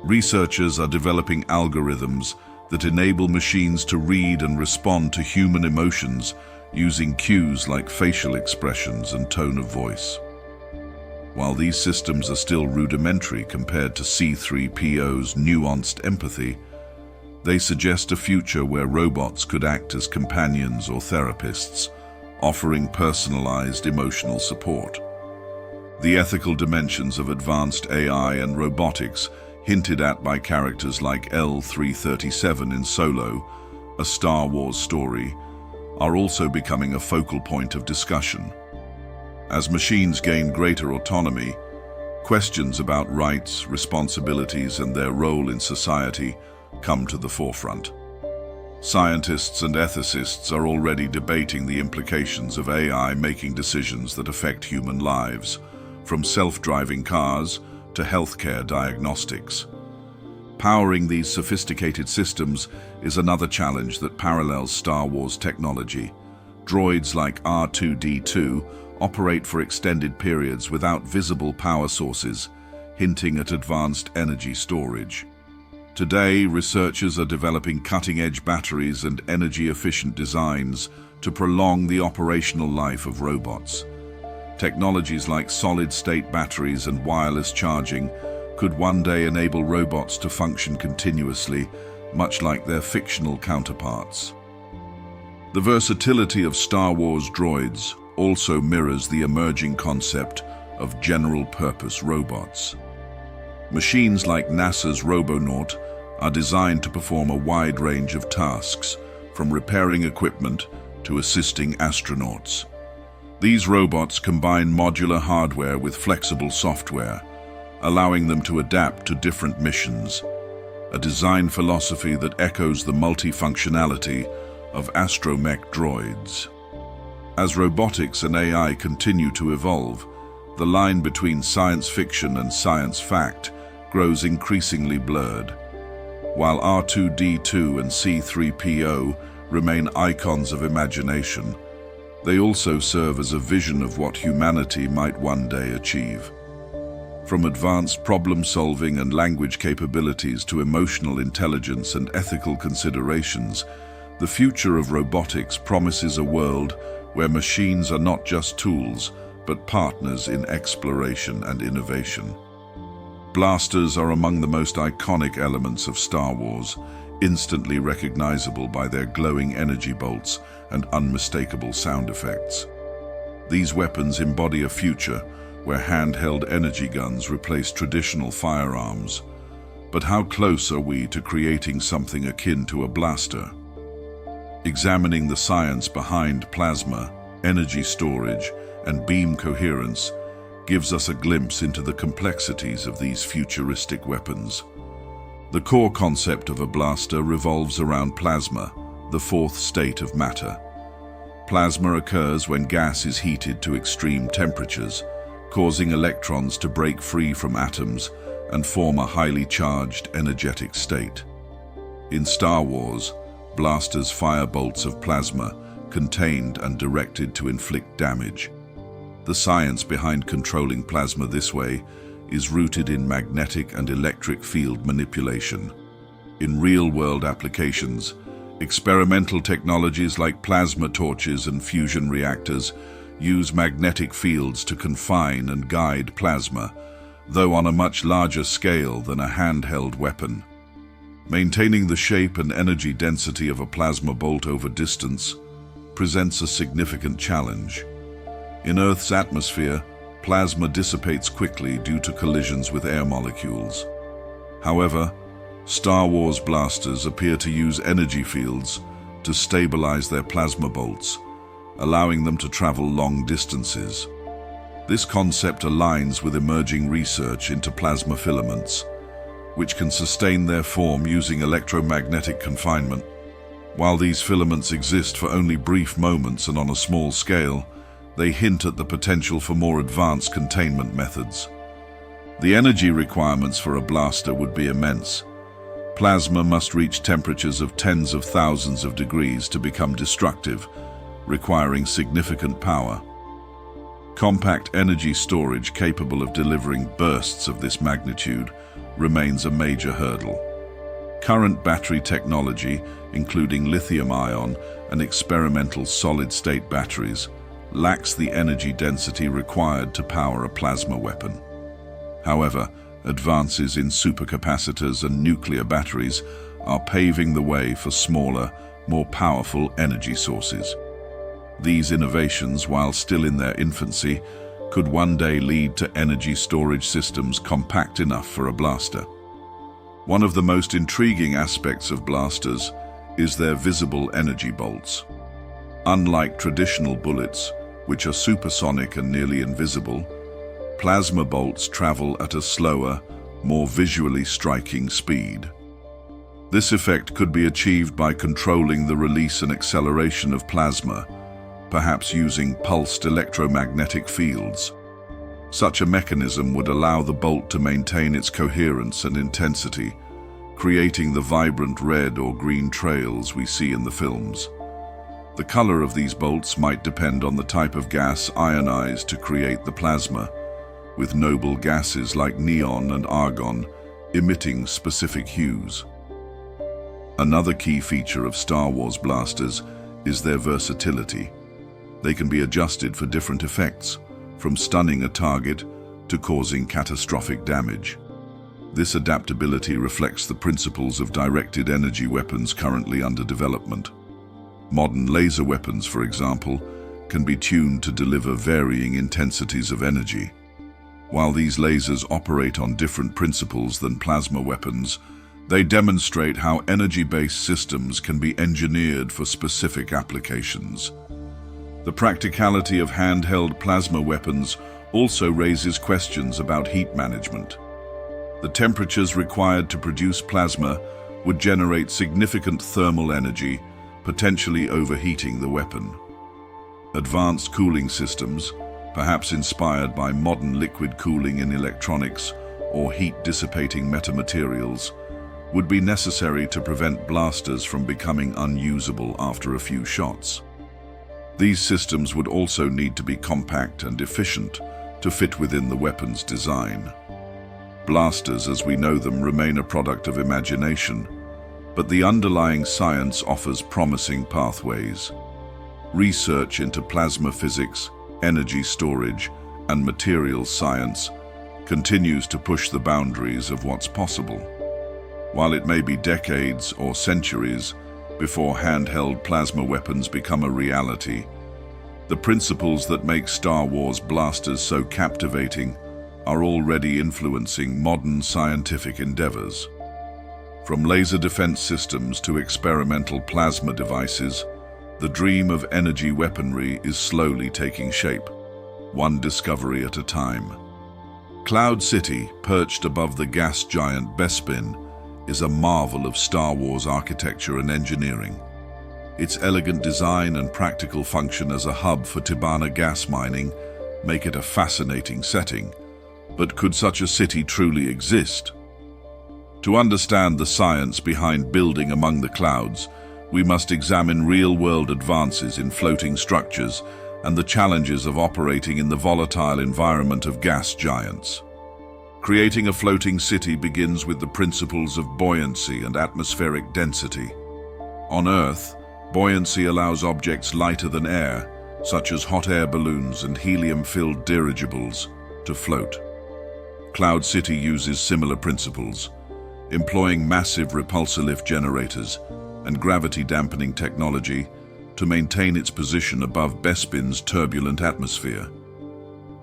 Researchers are developing algorithms that enable machines to read and respond to human emotions using cues like facial expressions and tone of voice. While these systems are still rudimentary compared to C-3PO's nuanced empathy, they suggest a future where robots could act as companions or therapists, offering personalized emotional support. The ethical dimensions of advanced AI and robotics, hinted at by characters like L-337 in Solo, a Star Wars story, are also becoming a focal point of discussion. As machines gain greater autonomy, questions about rights, responsibilities, and their role in society come to the forefront. Scientists and ethicists are already debating the implications of AI making decisions that affect human lives, from self-driving cars to healthcare diagnostics. Powering these sophisticated systems is another challenge that parallels Star Wars technology. Droids like R2-D2 operate for extended periods without visible power sources, hinting at advanced energy storage. Today, researchers are developing cutting-edge batteries and energy-efficient designs to prolong the operational life of robots. Technologies like solid-state batteries and wireless charging could one day enable robots to function continuously, much like their fictional counterparts. The versatility of Star Wars droids also mirrors the emerging concept of general-purpose robots. Machines like NASA's Robonaut are designed to perform a wide range of tasks, from repairing equipment to assisting astronauts. These robots combine modular hardware with flexible software, allowing them to adapt to different missions, a design philosophy that echoes the multifunctionality of astromech droids. As robotics and AI continue to evolve, the line between science fiction and science fact grows increasingly blurred. While R2-D2 and C-3PO remain icons of imagination, they also serve as a vision of what humanity might one day achieve. From advanced problem-solving and language capabilities to emotional intelligence and ethical considerations, the future of robotics promises a world where machines are not just tools, but partners in exploration and innovation. Blasters are among the most iconic elements of Star Wars, instantly recognizable by their glowing energy bolts and unmistakable sound effects. These weapons embody a future where handheld energy guns replace traditional firearms. But how close are we to creating something akin to a blaster? Examining the science behind plasma, energy storage, and beam coherence gives us a glimpse into the complexities of these futuristic weapons. The core concept of a blaster revolves around plasma, the fourth state of matter. Plasma occurs when gas is heated to extreme temperatures, causing electrons to break free from atoms and form a highly charged, energetic state. In Star Wars, blasters fire bolts of plasma, contained and directed to inflict damage. The science behind controlling plasma this way is rooted in magnetic and electric field manipulation. In real-world applications, experimental technologies like plasma torches and fusion reactors use magnetic fields to confine and guide plasma, though on a much larger scale than a handheld weapon. Maintaining the shape and energy density of a plasma bolt over distance presents a significant challenge. In Earth's atmosphere, plasma dissipates quickly due to collisions with air molecules. However, Star Wars blasters appear to use energy fields to stabilize their plasma bolts, allowing them to travel long distances. This concept aligns with emerging research into plasma filaments, which can sustain their form using electromagnetic confinement. While these filaments exist for only brief moments and on a small scale, they hint at the potential for more advanced containment methods. The energy requirements for a blaster would be immense. Plasma must reach temperatures of tens of thousands of degrees to become destructive, requiring significant power. Compact energy storage capable of delivering bursts of this magnitude remains a major hurdle. Current battery technology, including lithium-ion and experimental solid-state batteries, lacks the energy density required to power a plasma weapon. However, advances in supercapacitors and nuclear batteries are paving the way for smaller, more powerful energy sources. These innovations, while still in their infancy, could one day lead to energy storage systems compact enough for a blaster. One of the most intriguing aspects of blasters is their visible energy bolts. Unlike traditional bullets, which are supersonic and nearly invisible, plasma bolts travel at a slower, more visually striking speed. This effect could be achieved by controlling the release and acceleration of plasma, perhaps using pulsed electromagnetic fields. Such a mechanism would allow the bolt to maintain its coherence and intensity, creating the vibrant red or green trails we see in the films. The color of these bolts might depend on the type of gas ionized to create the plasma, with noble gases like neon and argon emitting specific hues. Another key feature of Star Wars blasters is their versatility. They can be adjusted for different effects, from stunning a target to causing catastrophic damage. This adaptability reflects the principles of directed energy weapons currently under development. Modern laser weapons, for example, can be tuned to deliver varying intensities of energy. While these lasers operate on different principles than plasma weapons, they demonstrate how energy-based systems can be engineered for specific applications. The practicality of handheld plasma weapons also raises questions about heat management. The temperatures required to produce plasma would generate significant thermal energy, potentially overheating the weapon. Advanced cooling systems, perhaps inspired by modern liquid cooling in electronics or heat-dissipating metamaterials, would be necessary to prevent blasters from becoming unusable after a few shots. These systems would also need to be compact and efficient to fit within the weapon's design. Blasters, as we know them, remain a product of imagination, but the underlying science offers promising pathways. Research into plasma physics, energy storage, and materials science continues to push the boundaries of what's possible. While it may be decades or centuries before handheld plasma weapons become a reality, the principles that make Star Wars blasters so captivating are already influencing modern scientific endeavors. From laser defense systems to experimental plasma devices, the dream of energy weaponry is slowly taking shape, one discovery at a time. Cloud City, perched above the gas giant Bespin, is a marvel of Star Wars architecture and engineering. Its elegant design and practical function as a hub for Tibanna gas mining make it a fascinating setting, But could such a city truly exist? To understand the science behind building among the clouds, we must examine real-world advances in floating structures and the challenges of operating in the volatile environment of gas giants. Creating a floating city begins with the principles of buoyancy and atmospheric density. On Earth, buoyancy allows objects lighter than air, such as hot air balloons and helium-filled dirigibles, to float. Cloud City uses similar principles, employing massive repulsor lift generators and gravity-dampening technology to maintain its position above Bespin's turbulent atmosphere.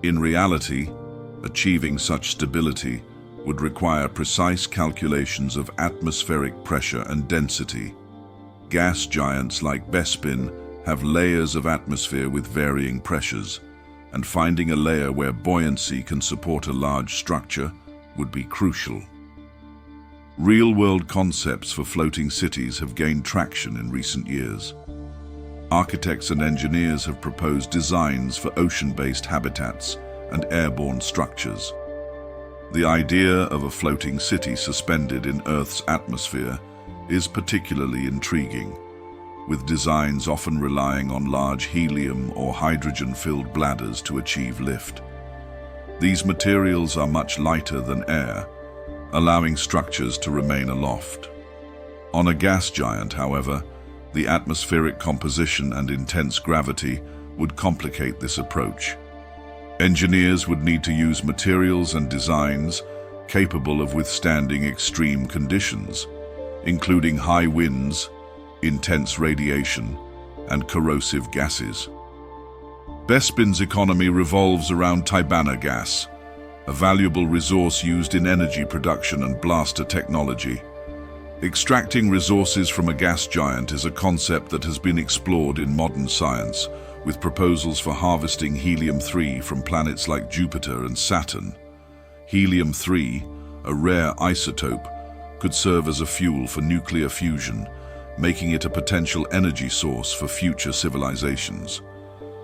In reality, achieving such stability would require precise calculations of atmospheric pressure and density. Gas giants like Bespin have layers of atmosphere with varying pressures, and finding a layer where buoyancy can support a large structure would be crucial. Real-world concepts for floating cities have gained traction in recent years. Architects and engineers have proposed designs for ocean-based habitats and airborne structures. The idea of a floating city suspended in Earth's atmosphere is particularly intriguing, with designs often relying on large helium or hydrogen-filled bladders to achieve lift. These materials are much lighter than air, allowing structures to remain aloft. On a gas giant, however, the atmospheric composition and intense gravity would complicate this approach. Engineers would need to use materials and designs capable of withstanding extreme conditions, including high winds, intense radiation, and corrosive gases. Bespin's economy revolves around Tibana gas, a valuable resource used in energy production and blaster technology. Extracting resources from a gas giant is a concept that has been explored in modern science, with proposals for harvesting helium-3 from planets like Jupiter and Saturn. Helium-3, a rare isotope, could serve as a fuel for nuclear fusion, making it a potential energy source for future civilizations.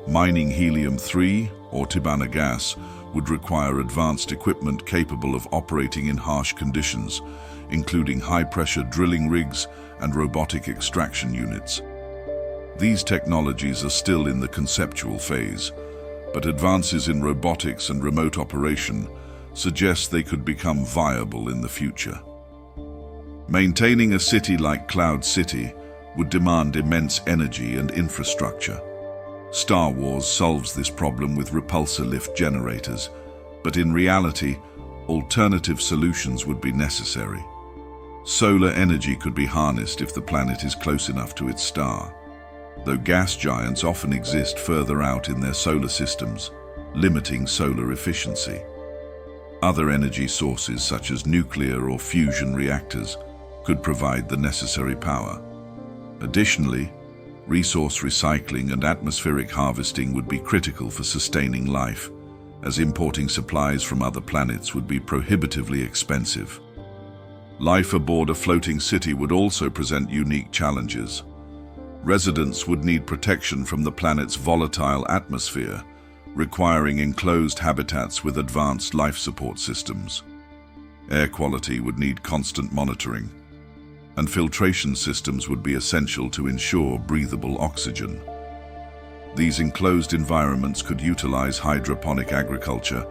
Mining helium-3, or Tibana gas, would require advanced equipment capable of operating in harsh conditions, including high-pressure drilling rigs and robotic extraction units. These technologies are still in the conceptual phase, but advances in robotics and remote operation suggest they could become viable in the future. Maintaining a city like Cloud City would demand immense energy and infrastructure. Star Wars solves this problem with repulsor lift generators, but in reality, alternative solutions would be necessary. Solar energy could be harnessed if the planet is close enough to its star, though gas giants often exist further out in their solar systems, limiting solar efficiency. Other energy sources, such as nuclear or fusion reactors, could provide the necessary power. Additionally, resource recycling and atmospheric harvesting would be critical for sustaining life, as importing supplies from other planets would be prohibitively expensive. Life aboard a floating city would also present unique challenges. Residents would need protection from the planet's volatile atmosphere, requiring enclosed habitats with advanced life support systems. Air quality would need constant monitoring, and filtration systems would be essential to ensure breathable oxygen. These enclosed environments could utilize hydroponic agriculture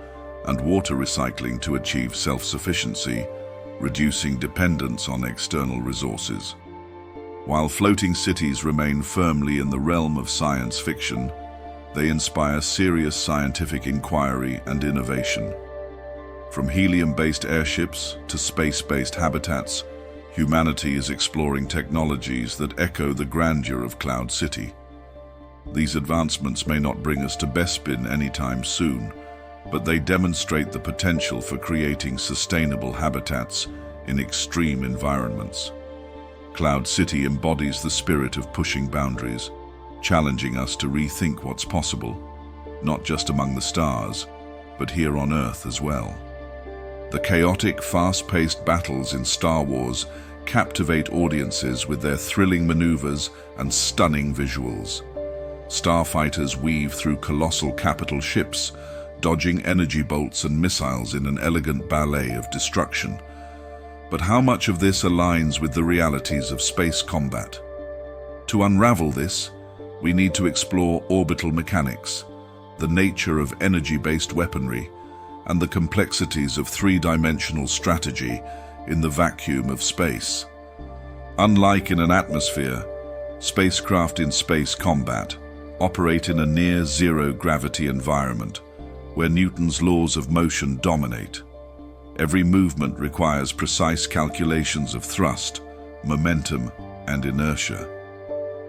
and water recycling to achieve self-sufficiency, reducing dependence on external resources. While floating cities remain firmly in the realm of science fiction, they inspire serious scientific inquiry and innovation. From helium-based airships to space-based habitats, humanity is exploring technologies that echo the grandeur of Cloud City. These advancements may not bring us to Bespin anytime soon, but they demonstrate the potential for creating sustainable habitats in extreme environments. Cloud City embodies the spirit of pushing boundaries, challenging us to rethink what's possible, not just among the stars, but here on Earth as well. The chaotic, fast-paced battles in Star Wars captivate audiences with their thrilling maneuvers and stunning visuals. Starfighters weave through colossal capital ships, dodging energy bolts and missiles in an elegant ballet of destruction. But how much of this aligns with the realities of space combat? To unravel this, we need to explore orbital mechanics, the nature of energy-based weaponry, and the complexities of three-dimensional strategy in the vacuum of space. Unlike in an atmosphere, spacecraft in space combat operate in a near-zero gravity environment, where Newton's laws of motion dominate. Every movement requires precise calculations of thrust, momentum, and inertia.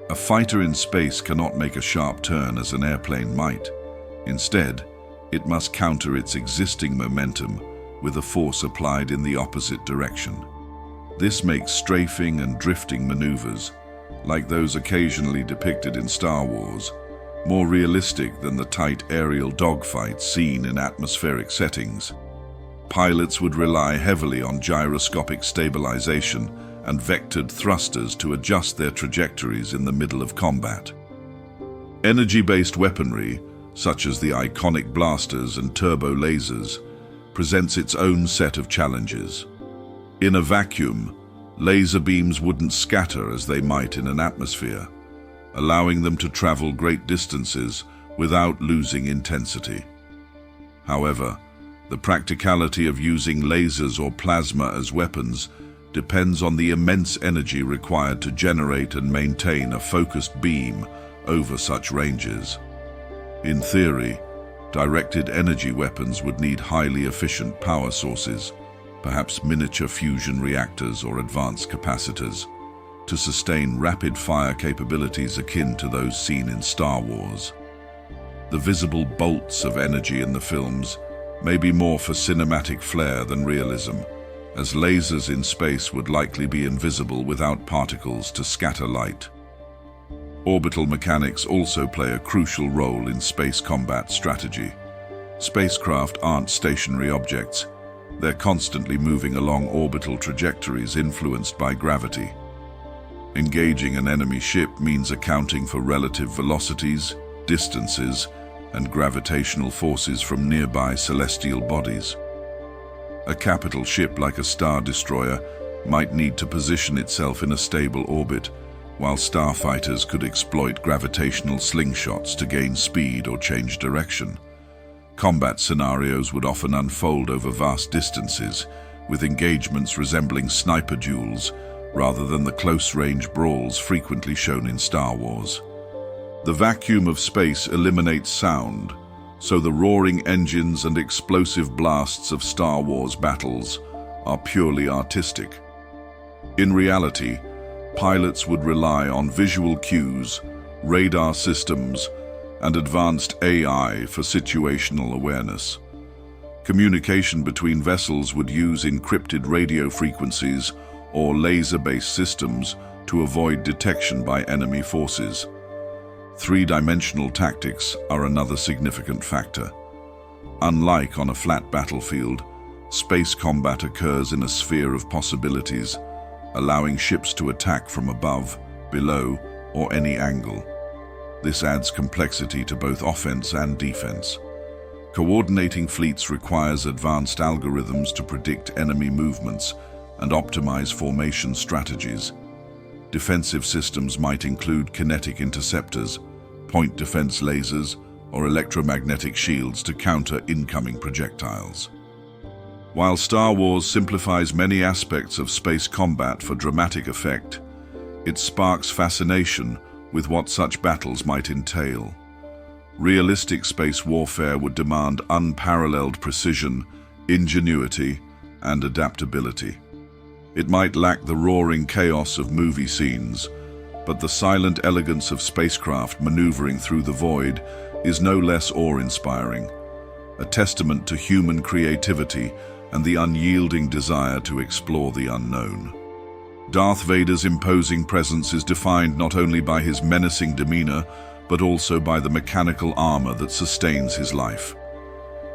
A fighter in space cannot make a sharp turn as an airplane might. Instead, it must counter its existing momentum with a force applied in the opposite direction. This makes strafing and drifting maneuvers, like those occasionally depicted in Star Wars, more realistic than the tight aerial dogfights seen in atmospheric settings. Pilots would rely heavily on gyroscopic stabilization and vectored thrusters to adjust their trajectories in the middle of combat. Energy-based weaponry, such as the iconic blasters and turbo lasers, presents its own set of challenges. In a vacuum, laser beams wouldn't scatter as they might in an atmosphere, allowing them to travel great distances without losing intensity. However, the practicality of using lasers or plasma as weapons depends on the immense energy required to generate and maintain a focused beam over such ranges. In theory, directed energy weapons would need highly efficient power sources, perhaps miniature fusion reactors or advanced capacitors, to sustain rapid-fire capabilities akin to those seen in Star Wars. The visible bolts of energy in the films may be more for cinematic flair than realism, as lasers in space would likely be invisible without particles to scatter light. Orbital mechanics also play a crucial role in space combat strategy. Spacecraft aren't stationary objects. They're constantly moving along orbital trajectories influenced by gravity. Engaging an enemy ship means accounting for relative velocities, distances, and gravitational forces from nearby celestial bodies. A capital ship like a Star Destroyer might need to position itself in a stable orbit, while starfighters could exploit gravitational slingshots to gain speed or change direction. Combat scenarios would often unfold over vast distances, with engagements resembling sniper duels rather than the close-range brawls frequently shown in Star Wars. The vacuum of space eliminates sound, so the roaring engines and explosive blasts of Star Wars battles are purely artistic. In reality, pilots would rely on visual cues, radar systems, and advanced AI for situational awareness. Communication between vessels would use encrypted radio frequencies or laser-based systems to avoid detection by enemy forces. Three-dimensional tactics are another significant factor. Unlike on a flat battlefield, space combat occurs in a sphere of possibilities, allowing ships to attack from above, below, or any angle. This adds complexity to both offense and defense. Coordinating fleets requires advanced algorithms to predict enemy movements and optimize formation strategies. Defensive systems might include kinetic interceptors, point defense lasers, or electromagnetic shields to counter incoming projectiles. While Star Wars simplifies many aspects of space combat for dramatic effect, it sparks fascination with what such battles might entail. Realistic space warfare would demand unparalleled precision, ingenuity, and adaptability. It might lack the roaring chaos of movie scenes, but the silent elegance of spacecraft maneuvering through the void is no less awe-inspiring, a testament to human creativity and the unyielding desire to explore the unknown. Darth Vader's imposing presence is defined not only by his menacing demeanor, but also by the mechanical armor that sustains his life.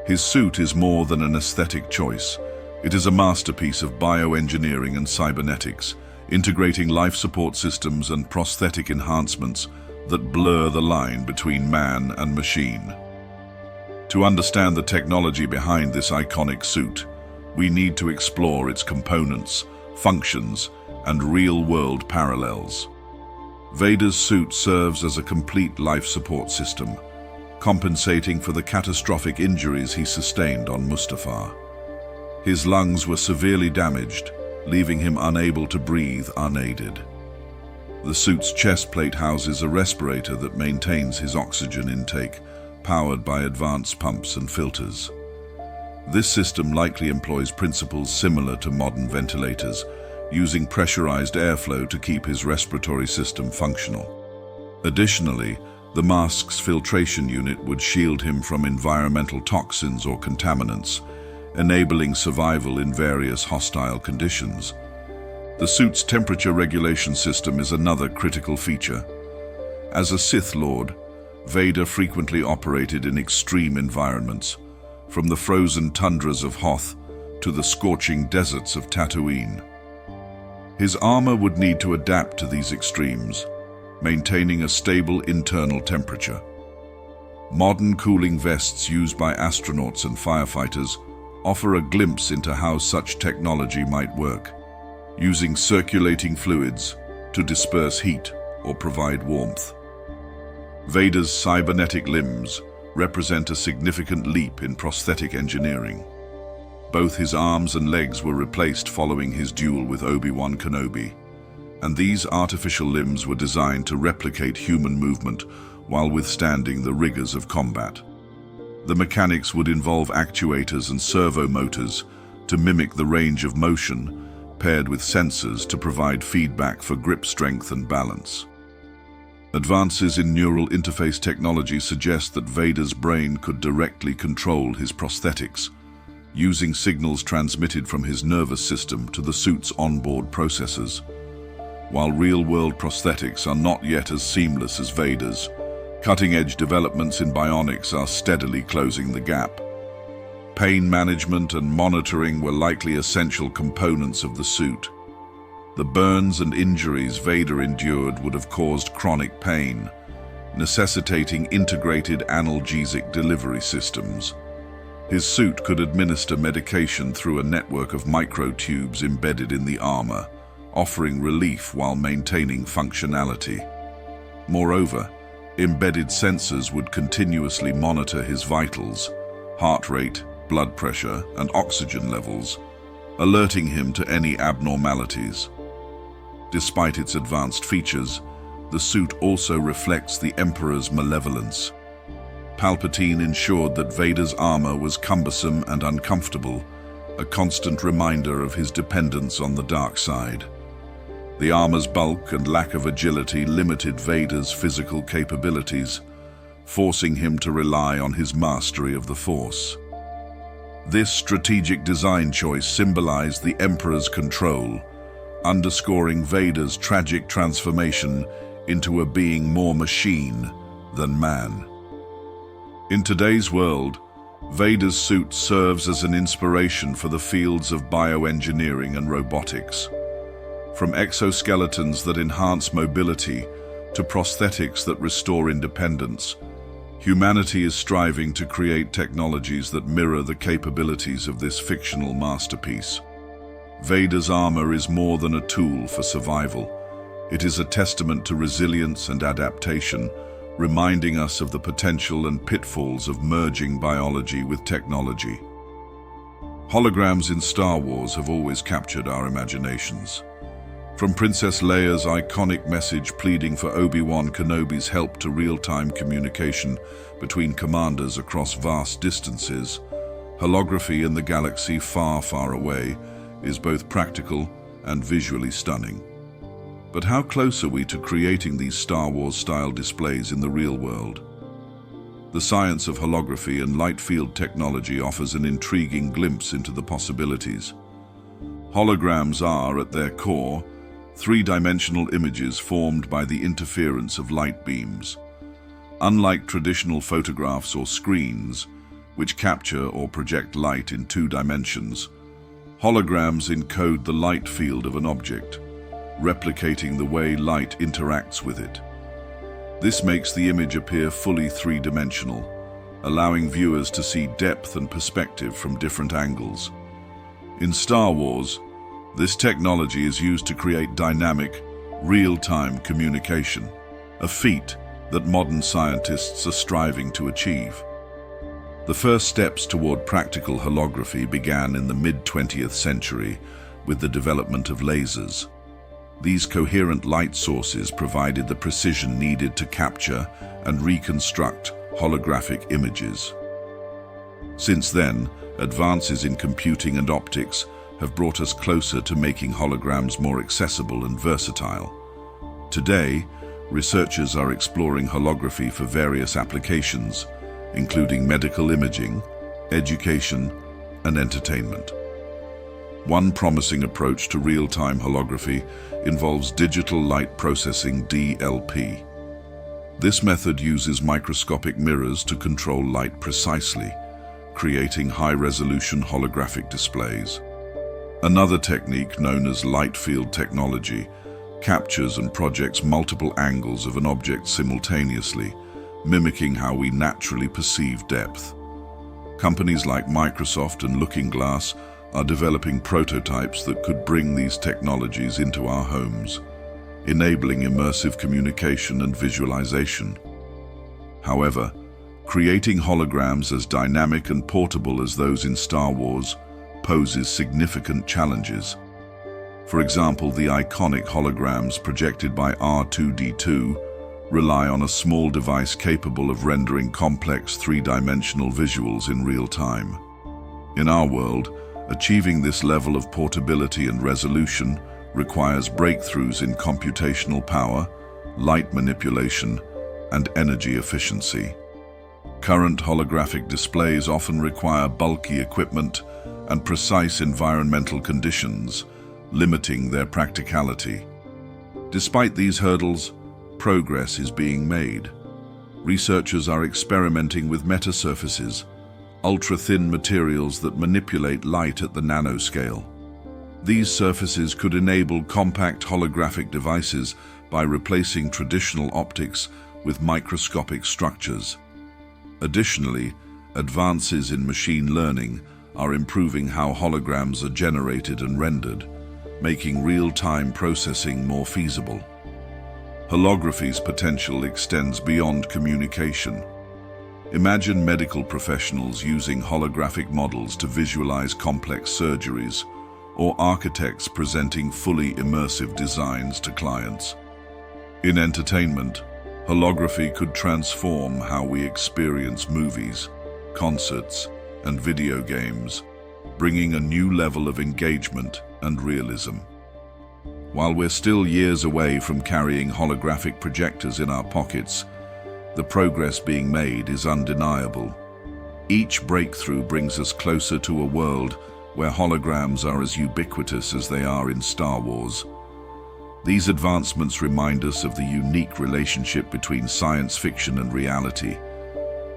His suit is more than an aesthetic choice. It is a masterpiece of bioengineering and cybernetics, integrating life support systems and prosthetic enhancements that blur the line between man and machine. To understand the technology behind this iconic suit, we need to explore its components, functions, and real-world parallels. Vader's suit serves as a complete life support system, compensating for the catastrophic injuries he sustained on Mustafar. His lungs were severely damaged, leaving him unable to breathe unaided. The suit's chest plate houses a respirator that maintains his oxygen intake, powered by advanced pumps and filters. This system likely employs principles similar to modern ventilators, using pressurized airflow to keep his respiratory system functional. Additionally, the mask's filtration unit would shield him from environmental toxins or contaminants, enabling survival in various hostile conditions. The suit's temperature regulation system is another critical feature. As a Sith Lord, Vader frequently operated in extreme environments, from the frozen tundras of Hoth to the scorching deserts of Tatooine. His armor would need to adapt to these extremes, maintaining a stable internal temperature. Modern cooling vests used by astronauts and firefighters offer a glimpse into how such technology might work, using circulating fluids to disperse heat or provide warmth. Vader's cybernetic limbs represent a significant leap in prosthetic engineering. Both his arms and legs were replaced following his duel with Obi-Wan Kenobi, and these artificial limbs were designed to replicate human movement while withstanding the rigors of combat. The mechanics would involve actuators and servo motors to mimic the range of motion, paired with sensors to provide feedback for grip strength and balance. Advances in neural interface technology suggest that Vader's brain could directly control his prosthetics, using signals transmitted from his nervous system to the suit's onboard processors. While real-world prosthetics are not yet as seamless as Vader's, cutting-edge developments in bionics are steadily closing the gap. Pain management and monitoring were likely essential components of the suit. The burns and injuries Vader endured would have caused chronic pain, necessitating integrated analgesic delivery systems. His suit could administer medication through a network of microtubes embedded in the armor, offering relief while maintaining functionality. Moreover, embedded sensors would continuously monitor his vitals, heart rate, blood pressure, and oxygen levels, alerting him to any abnormalities. Despite its advanced features, the suit also reflects the Emperor's malevolence. Palpatine ensured that Vader's armor was cumbersome and uncomfortable, a constant reminder of his dependence on the dark side. The armor's bulk and lack of agility limited Vader's physical capabilities, forcing him to rely on his mastery of the Force. This strategic design choice symbolized the Emperor's control, underscoring Vader's tragic transformation into a being more machine than man. In today's world, Vader's suit serves as an inspiration for the fields of bioengineering and robotics. From exoskeletons that enhance mobility to prosthetics that restore independence, humanity is striving to create technologies that mirror the capabilities of this fictional masterpiece. Vader's armor is more than a tool for survival. It is a testament to resilience and adaptation, reminding us of the potential and pitfalls of merging biology with technology. Holograms in Star Wars have always captured our imaginations. From Princess Leia's iconic message pleading for Obi-Wan Kenobi's help to real-time communication between commanders across vast distances, holography in the galaxy far, far away is both practical and visually stunning. But how close are we to creating these Star Wars-style displays in the real world? The science of holography and light field technology offers an intriguing glimpse into the possibilities. Holograms are, at their core, three-dimensional images formed by the interference of light beams. Unlike traditional photographs or screens, which capture or project light in 2 dimensions, holograms encode the light field of an object, replicating the way light interacts with it. This makes the image appear fully 3-dimensional, allowing viewers to see depth and perspective from different angles. In Star Wars, this technology is used to create dynamic, real-time communication, a feat that modern scientists are striving to achieve. The first steps toward practical holography began in the mid-20th century with the development of lasers. These coherent light sources provided the precision needed to capture and reconstruct holographic images. Since then, advances in computing and optics have brought us closer to making holograms more accessible and versatile. Today, researchers are exploring holography for various applications, including medical imaging, education, and entertainment. One promising approach to real-time holography involves digital light processing (DLP). This method uses microscopic mirrors to control light precisely, creating high-resolution holographic displays. Another technique, known as light field technology, captures and projects multiple angles of an object simultaneously, mimicking how we naturally perceive depth. Companies like Microsoft and Looking Glass are developing prototypes that could bring these technologies into our homes, enabling immersive communication and visualization. However, creating holograms as dynamic and portable as those in Star Wars poses significant challenges. For example, the iconic holograms projected by R2-D2 rely on a small device capable of rendering complex three-dimensional visuals in real time. In our world, achieving this level of portability and resolution requires breakthroughs in computational power, light manipulation, and energy efficiency. Current holographic displays often require bulky equipment and precise environmental conditions, limiting their practicality. Despite these hurdles, progress is being made. Researchers are experimenting with metasurfaces, ultra-thin materials that manipulate light at the nanoscale. These surfaces could enable compact holographic devices by replacing traditional optics with microscopic structures. Additionally, advances in machine learning are improving how holograms are generated and rendered, making real-time processing more feasible. Holography's potential extends beyond communication. Imagine medical professionals using holographic models to visualize complex surgeries, or architects presenting fully immersive designs to clients. In entertainment, holography could transform how we experience movies, concerts, and video games, bringing a new level of engagement and realism. While we're still years away from carrying holographic projectors in our pockets, the progress being made is undeniable. Each breakthrough brings us closer to a world where holograms are as ubiquitous as they are in Star Wars. These advancements remind us of the unique relationship between science fiction and reality,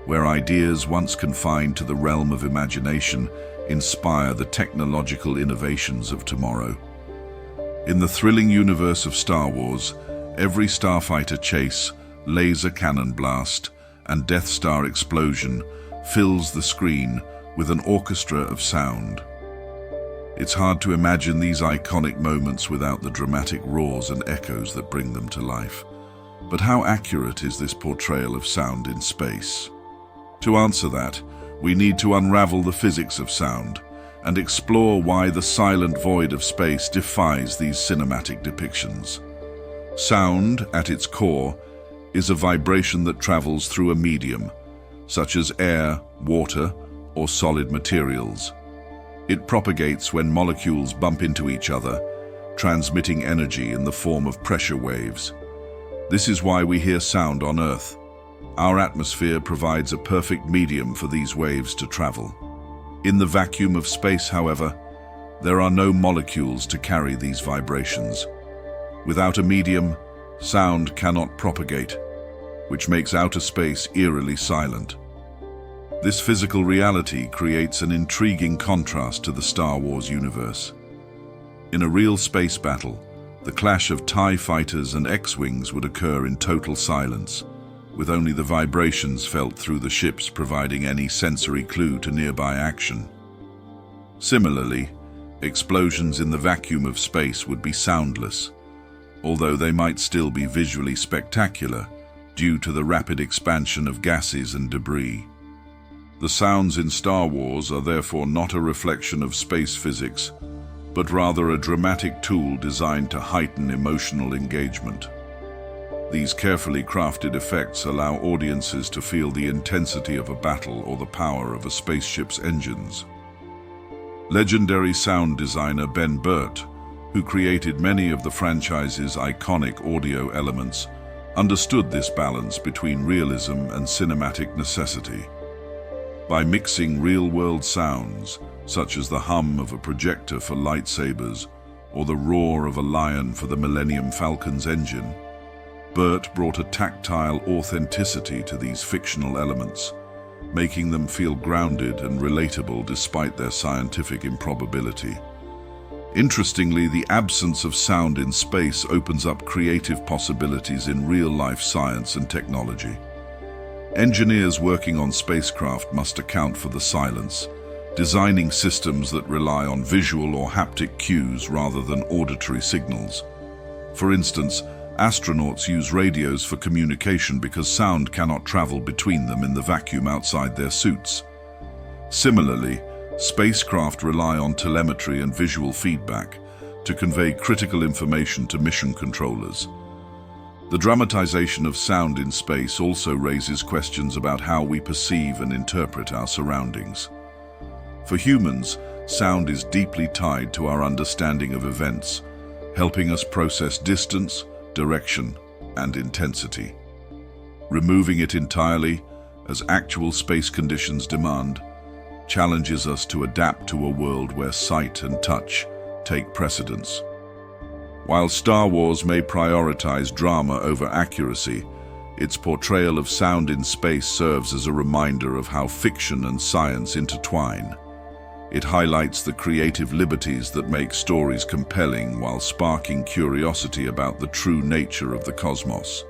where ideas once confined to the realm of imagination inspire the technological innovations of tomorrow. In the thrilling universe of Star Wars, every starfighter chase, laser cannon blast, and Death Star explosion fills the screen with an orchestra of sound. It's hard to imagine these iconic moments without the dramatic roars and echoes that bring them to life. But how accurate is this portrayal of sound in space? To answer that, we need to unravel the physics of sound and explore why the silent void of space defies these cinematic depictions. Sound, at its core, is a vibration that travels through a medium, such as air, water, or solid materials. It propagates when molecules bump into each other, transmitting energy in the form of pressure waves. This is why we hear sound on Earth. Our atmosphere provides a perfect medium for these waves to travel. In the vacuum of space, however, there are no molecules to carry these vibrations. Without a medium, sound cannot propagate, which makes outer space eerily silent. This physical reality creates an intriguing contrast to the Star Wars universe. In a real space battle, the clash of TIE fighters and X-Wings would occur in total silence, with only the vibrations felt through the ships providing any sensory clue to nearby action. Similarly, explosions in the vacuum of space would be soundless, although they might still be visually spectacular due to the rapid expansion of gases and debris. The sounds in Star Wars are therefore not a reflection of space physics, but rather a dramatic tool designed to heighten emotional engagement. These carefully crafted effects allow audiences to feel the intensity of a battle or the power of a spaceship's engines. Legendary sound designer Ben Burtt, who created many of the franchise's iconic audio elements, understood this balance between realism and cinematic necessity. By mixing real-world sounds, such as the hum of a projector for lightsabers or the roar of a lion for the Millennium Falcon's engine, Burtt brought a tactile authenticity to these fictional elements, making them feel grounded and relatable despite their scientific improbability. Interestingly, the absence of sound in space opens up creative possibilities in real-life science and technology. Engineers working on spacecraft must account for the silence, designing systems that rely on visual or haptic cues rather than auditory signals. For instance, astronauts use radios for communication because sound cannot travel between them in the vacuum outside their suits. Similarly, spacecraft rely on telemetry and visual feedback to convey critical information to mission controllers. The dramatization of sound in space also raises questions about how we perceive and interpret our surroundings. For humans, sound is deeply tied to our understanding of events, helping us process distance, direction, and intensity. Removing it entirely, as actual space conditions demand, challenges us to adapt to a world where sight and touch take precedence. While Star Wars may prioritize drama over accuracy, its portrayal of sound in space serves as a reminder of how fiction and science intertwine. It highlights the creative liberties that make stories compelling while sparking curiosity about the true nature of the cosmos.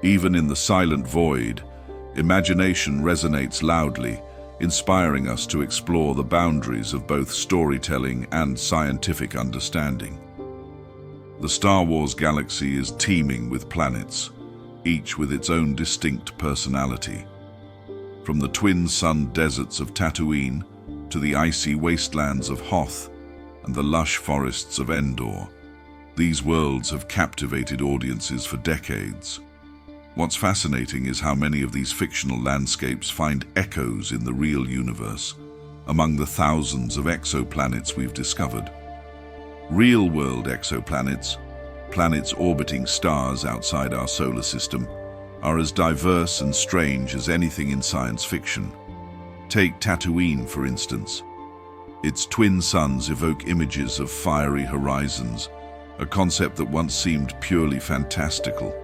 Even in the silent void, imagination resonates loudly, inspiring us to explore the boundaries of both storytelling and scientific understanding. The Star Wars galaxy is teeming with planets, each with its own distinct personality. From the twin-sun deserts of Tatooine to the icy wastelands of Hoth and the lush forests of Endor, these worlds have captivated audiences for decades. What's fascinating is how many of these fictional landscapes find echoes in the real universe, among the thousands of exoplanets we've discovered. Real-world exoplanets, planets orbiting stars outside our solar system, are as diverse and strange as anything in science fiction. Take Tatooine, for instance. Its twin suns evoke images of fiery horizons, a concept that once seemed purely fantastical.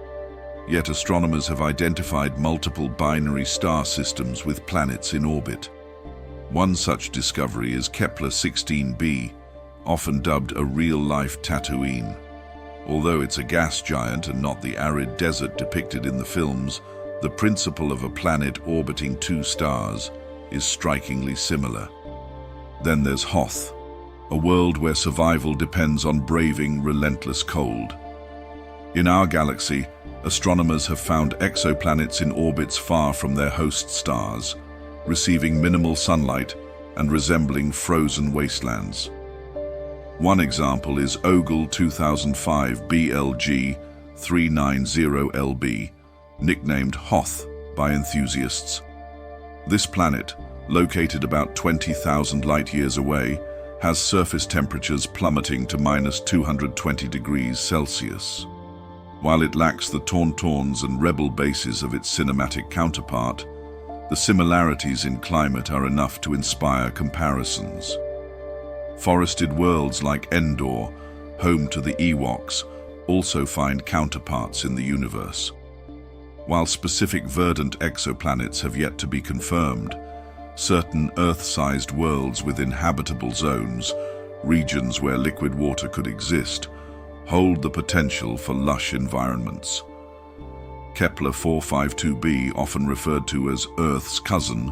Yet astronomers have identified multiple binary star systems with planets in orbit. One such discovery is Kepler 16b, often dubbed a real-life Tatooine. Although it's a gas giant and not the arid desert depicted in the films, the principle of a planet orbiting two stars is strikingly similar. Then there's Hoth, a world where survival depends on braving relentless cold. In our galaxy, astronomers have found exoplanets in orbits far from their host stars, receiving minimal sunlight and resembling frozen wastelands. One example is Ogle 2005 BLG 390LB, nicknamed Hoth by enthusiasts. This planet, located about 20,000 light-years away, has surface temperatures plummeting to -220 degrees Celsius. While it lacks the Tauntauns and rebel bases of its cinematic counterpart, the similarities in climate are enough to inspire comparisons. Forested worlds like Endor, home to the Ewoks, also find counterparts in the universe. While specific verdant exoplanets have yet to be confirmed, certain Earth-sized worlds within habitable zones, regions where liquid water could exist, hold the potential for lush environments. Kepler 452b, often referred to as Earth's cousin,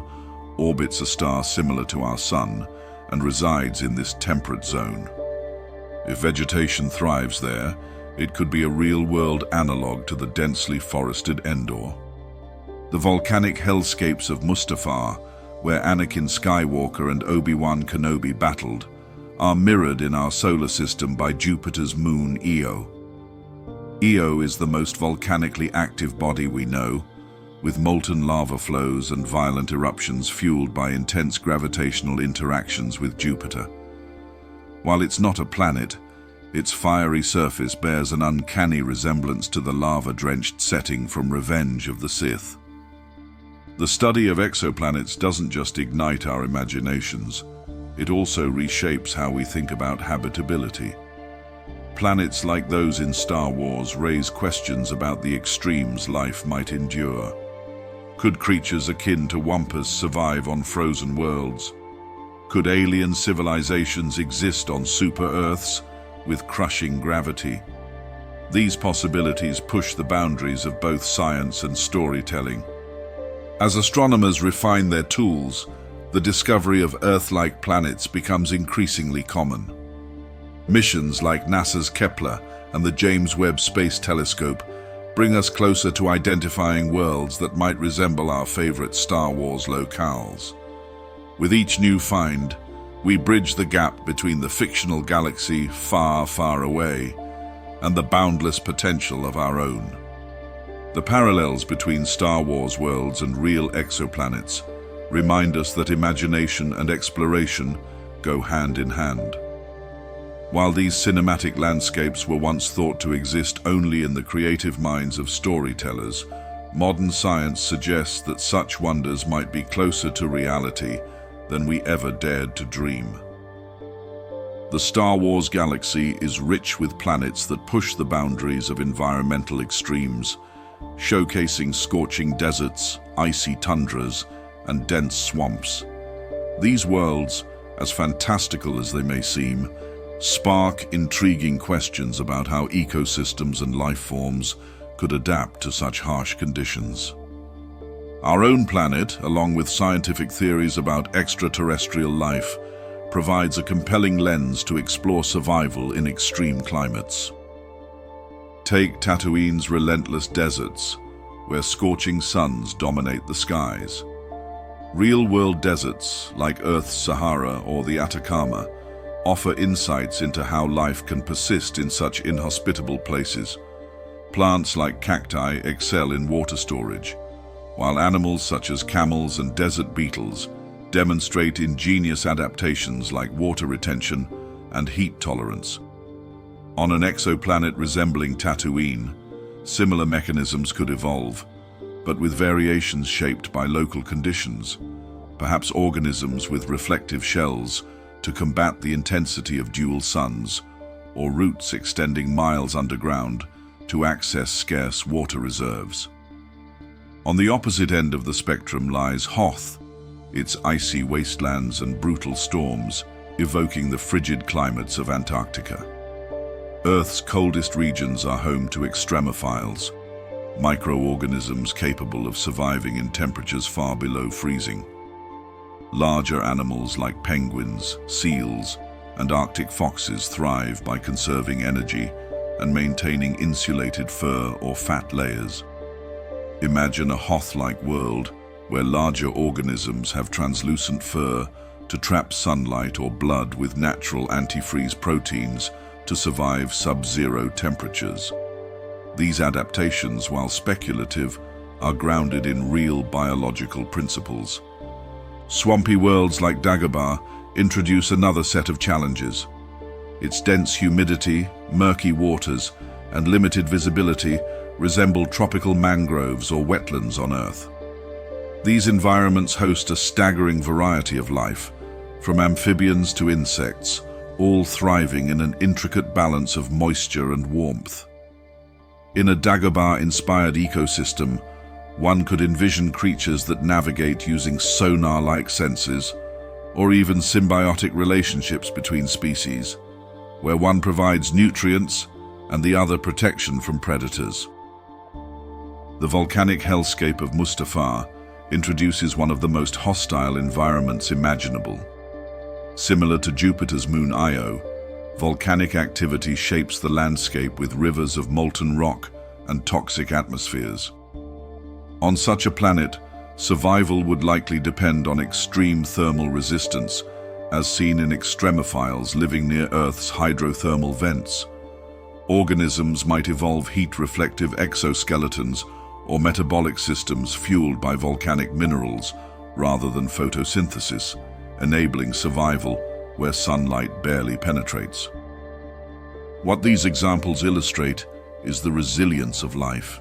orbits a star similar to our Sun and resides in this temperate zone. If vegetation thrives there, it could be a real-world analogue to the densely forested Endor. The volcanic hellscapes of Mustafar, where Anakin Skywalker and Obi-Wan Kenobi battled, are mirrored in our solar system by Jupiter's moon Io. Io is the most volcanically active body we know, with molten lava flows and violent eruptions fueled by intense gravitational interactions with Jupiter. While it's not a planet, its fiery surface bears an uncanny resemblance to the lava-drenched setting from Revenge of the Sith. The study of exoplanets doesn't just ignite our imaginations, it also reshapes how we think about habitability. Planets like those in Star Wars raise questions about the extremes life might endure. Could creatures akin to Wampus survive on frozen worlds? Could alien civilizations exist on super-Earths with crushing gravity? These possibilities push the boundaries of both science and storytelling. As astronomers refine their tools, the discovery of Earth-like planets becomes increasingly common. Missions like NASA's Kepler and the James Webb Space Telescope bring us closer to identifying worlds that might resemble our favorite Star Wars locales. With each new find, we bridge the gap between the fictional galaxy far, far away and the boundless potential of our own. The parallels between Star Wars worlds and real exoplanets remind us that imagination and exploration go hand in hand. While these cinematic landscapes were once thought to exist only in the creative minds of storytellers, modern science suggests that such wonders might be closer to reality than we ever dared to dream. The Star Wars galaxy is rich with planets that push the boundaries of environmental extremes, showcasing scorching deserts, icy tundras, and dense swamps. These worlds, as fantastical as they may seem, spark intriguing questions about how ecosystems and life forms could adapt to such harsh conditions. Our own planet, along with scientific theories about extraterrestrial life, provides a compelling lens to explore survival in extreme climates. Take Tatooine's relentless deserts, where scorching suns dominate the skies. Real-world deserts, like Earth's Sahara or the Atacama, offer insights into how life can persist in such inhospitable places. Plants like cacti excel in water storage, while animals such as camels and desert beetles demonstrate ingenious adaptations like water retention and heat tolerance. On an exoplanet resembling Tatooine, similar mechanisms could evolve, but with variations shaped by local conditions, perhaps organisms with reflective shells to combat the intensity of dual suns, or roots extending miles underground to access scarce water reserves. On the opposite end of the spectrum lies Hoth, its icy wastelands and brutal storms evoking the frigid climates of Antarctica. Earth's coldest regions are home to extremophiles, microorganisms capable of surviving in temperatures far below freezing. Larger animals like penguins, seals, and Arctic foxes thrive by conserving energy and maintaining insulated fur or fat layers. Imagine a Hoth-like world where larger organisms have translucent fur to trap sunlight or blood with natural antifreeze proteins to survive sub-zero temperatures. These adaptations, while speculative, are grounded in real biological principles. Swampy worlds like Dagobah introduce another set of challenges. Its dense humidity, murky waters, and limited visibility resemble tropical mangroves or wetlands on Earth. These environments host a staggering variety of life, from amphibians to insects, all thriving in an intricate balance of moisture and warmth. In a Dagobah-inspired ecosystem, one could envision creatures that navigate using sonar-like senses, or even symbiotic relationships between species, where one provides nutrients and the other protection from predators. The volcanic hellscape of Mustafar introduces one of the most hostile environments imaginable. Similar to Jupiter's moon Io, volcanic activity shapes the landscape with rivers of molten rock and toxic atmospheres. On such a planet, survival would likely depend on extreme thermal resistance, as seen in extremophiles living near Earth's hydrothermal vents. Organisms might evolve heat-reflective exoskeletons or metabolic systems fueled by volcanic minerals rather than photosynthesis, enabling survival where sunlight barely penetrates. What these examples illustrate is the resilience of life.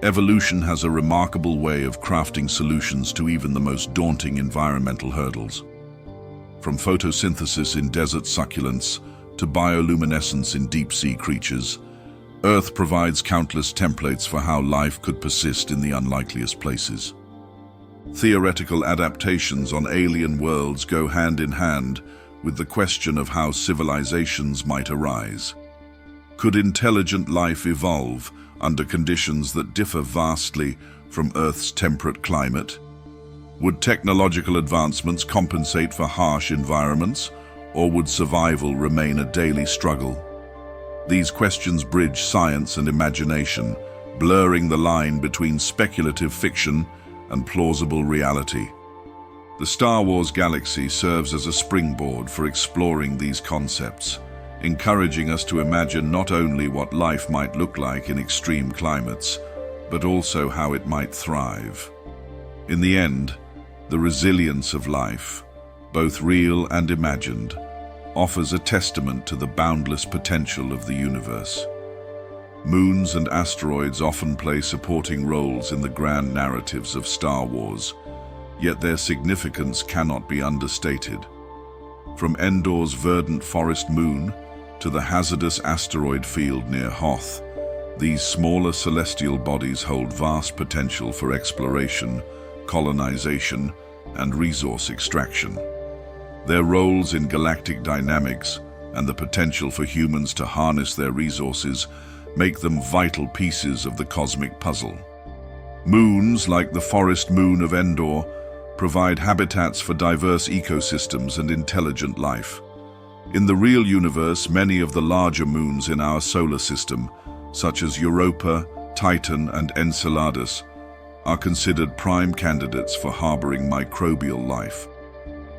Evolution has a remarkable way of crafting solutions to even the most daunting environmental hurdles. From photosynthesis in desert succulents to bioluminescence in deep-sea creatures, Earth provides countless templates for how life could persist in the unlikeliest places. Theoretical adaptations on alien worlds go hand in hand with the question of how civilizations might arise. Could intelligent life evolve under conditions that differ vastly from Earth's temperate climate? Would technological advancements compensate for harsh environments, or would survival remain a daily struggle? These questions bridge science and imagination, blurring the line between speculative fiction and plausible reality. The Star Wars galaxy serves as a springboard for exploring these concepts, encouraging us to imagine not only what life might look like in extreme climates, but also how it might thrive. In the end, the resilience of life, both real and imagined, offers a testament to the boundless potential of the universe. Moons and asteroids often play supporting roles in the grand narratives of Star Wars, yet their significance cannot be understated. From Endor's verdant forest moon to the hazardous asteroid field near Hoth, these smaller celestial bodies hold vast potential for exploration, colonization, and resource extraction. Their roles in galactic dynamics and the potential for humans to harness their resources make them vital pieces of the cosmic puzzle. Moons, like the forest moon of Endor, provide habitats for diverse ecosystems and intelligent life. In the real universe, many of the larger moons in our solar system, such as Europa, Titan, and Enceladus, are considered prime candidates for harboring microbial life.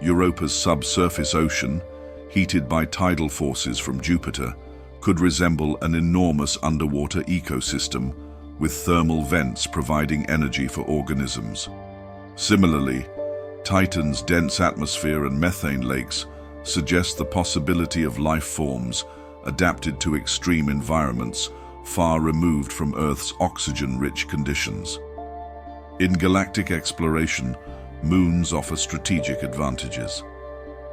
Europa's subsurface ocean, heated by tidal forces from Jupiter, could resemble an enormous underwater ecosystem, with thermal vents providing energy for organisms. Similarly, Titan's dense atmosphere and methane lakes suggest the possibility of life forms adapted to extreme environments far removed from Earth's oxygen-rich conditions. In galactic exploration, moons offer strategic advantages.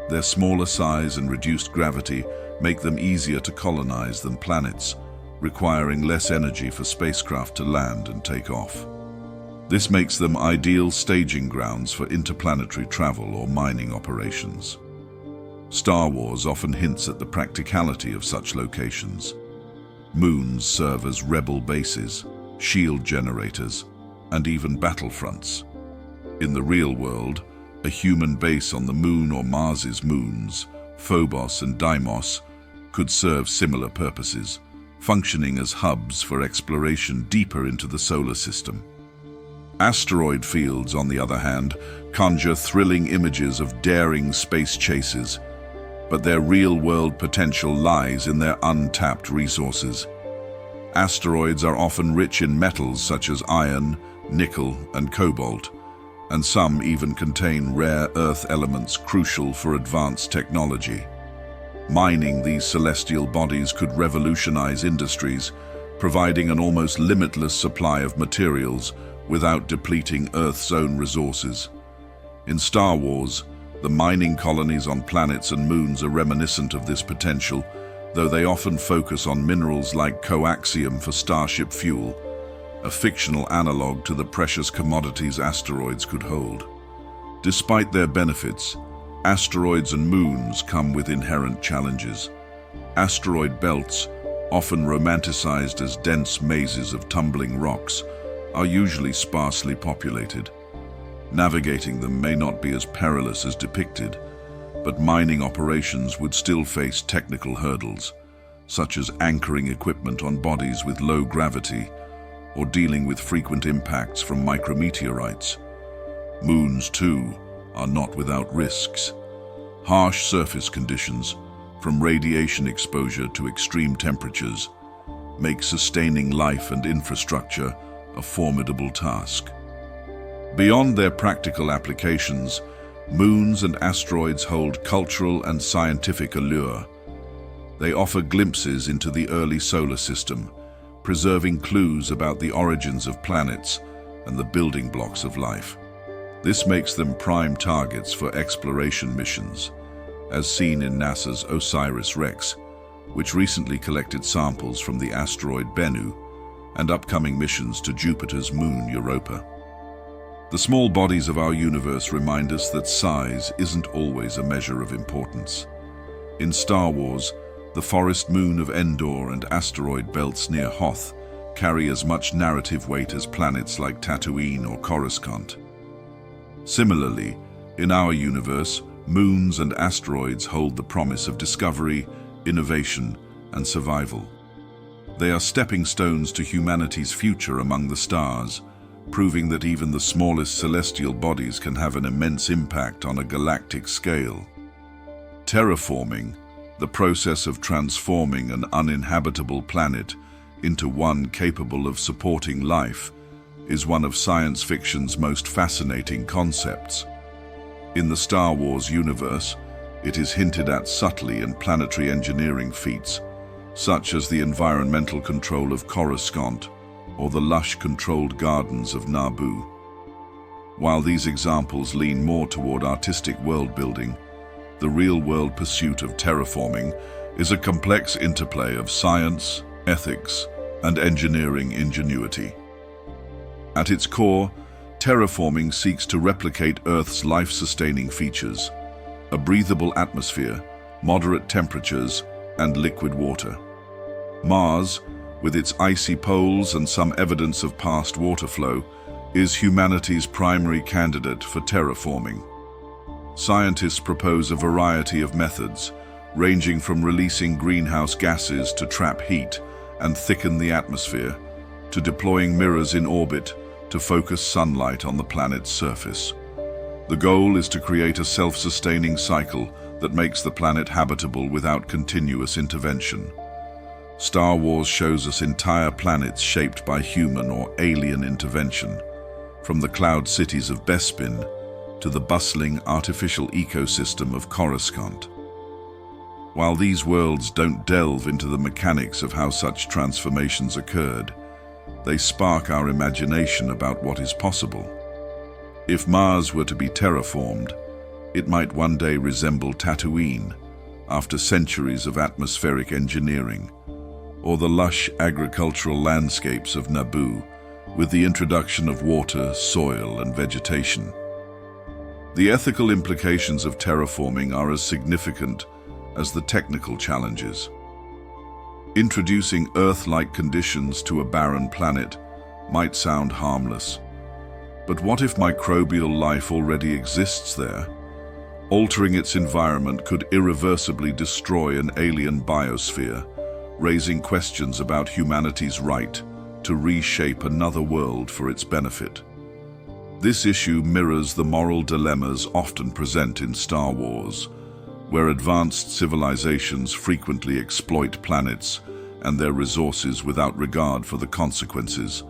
Their smaller size and reduced gravity make them easier to colonize than planets, requiring less energy for spacecraft to land and take off. This makes them ideal staging grounds for interplanetary travel or mining operations. Star Wars often hints at the practicality of such locations. Moons serve as rebel bases, shield generators, and even battlefronts. In the real world, a human base on the Moon or Mars's moons, Phobos and Deimos, could serve similar purposes, functioning as hubs for exploration deeper into the solar system. Asteroid fields, on the other hand, conjure thrilling images of daring space chases, but their real-world potential lies in their untapped resources. Asteroids are often rich in metals such as iron, nickel, and cobalt, and some even contain rare Earth elements crucial for advanced technology. Mining these celestial bodies could revolutionize industries, providing an almost limitless supply of materials without depleting Earth's own resources. In Star Wars, the mining colonies on planets and moons are reminiscent of this potential, though they often focus on minerals like coaxium for starship fuel, a fictional analog to the precious commodities asteroids could hold. Despite their benefits, asteroids and moons come with inherent challenges. Asteroid belts, often romanticized as dense mazes of tumbling rocks, are usually sparsely populated. Navigating them may not be as perilous as depicted, but mining operations would still face technical hurdles, such as anchoring equipment on bodies with low gravity or dealing with frequent impacts from micrometeorites. Moons, too, are not without risks. Harsh surface conditions, from radiation exposure to extreme temperatures, make sustaining life and infrastructure a formidable task. Beyond their practical applications, moons and asteroids hold cultural and scientific allure. They offer glimpses into the early solar system, preserving clues about the origins of planets and the building blocks of life. This makes them prime targets for exploration missions, as seen in NASA's OSIRIS-REx, which recently collected samples from the asteroid Bennu, and upcoming missions to Jupiter's moon Europa. The small bodies of our universe remind us that size isn't always a measure of importance. In Star Wars, the forest moon of Endor and asteroid belts near Hoth carry as much narrative weight as planets like Tatooine or Coruscant. Similarly, in our universe, moons and asteroids hold the promise of discovery, innovation, and survival. They are stepping stones to humanity's future among the stars, proving that even the smallest celestial bodies can have an immense impact on a galactic scale. Terraforming, the process of transforming an uninhabitable planet into one capable of supporting life, is one of science fiction's most fascinating concepts. In the Star Wars universe, it is hinted at subtly in planetary engineering feats, such as the environmental control of Coruscant or the lush controlled gardens of Naboo. While these examples lean more toward artistic world-building, the real-world pursuit of terraforming is a complex interplay of science, ethics, and engineering ingenuity. At its core, terraforming seeks to replicate Earth's life-sustaining features: a breathable atmosphere, moderate temperatures, and liquid water. Mars, with its icy poles and some evidence of past water flow, is humanity's primary candidate for terraforming. Scientists propose a variety of methods, ranging from releasing greenhouse gases to trap heat and thicken the atmosphere, to deploying mirrors in orbit to focus sunlight on the planet's surface. The goal is to create a self-sustaining cycle that makes the planet habitable without continuous intervention. Star Wars shows us entire planets shaped by human or alien intervention, from the cloud cities of Bespin to the bustling artificial ecosystem of Coruscant. While these worlds don't delve into the mechanics of how such transformations occurred, they spark our imagination about what is possible. If Mars were to be terraformed, it might one day resemble Tatooine after centuries of atmospheric engineering, or the lush agricultural landscapes of Naboo with the introduction of water, soil, and vegetation. The ethical implications of terraforming are as significant as the technical challenges. Introducing Earth-like conditions to a barren planet might sound harmless, but what if microbial life already exists there? Altering its environment could irreversibly destroy an alien biosphere, raising questions about humanity's right to reshape another world for its benefit. This issue mirrors the moral dilemmas often present in Star Wars, where advanced civilizations frequently exploit planets and their resources without regard for the consequences,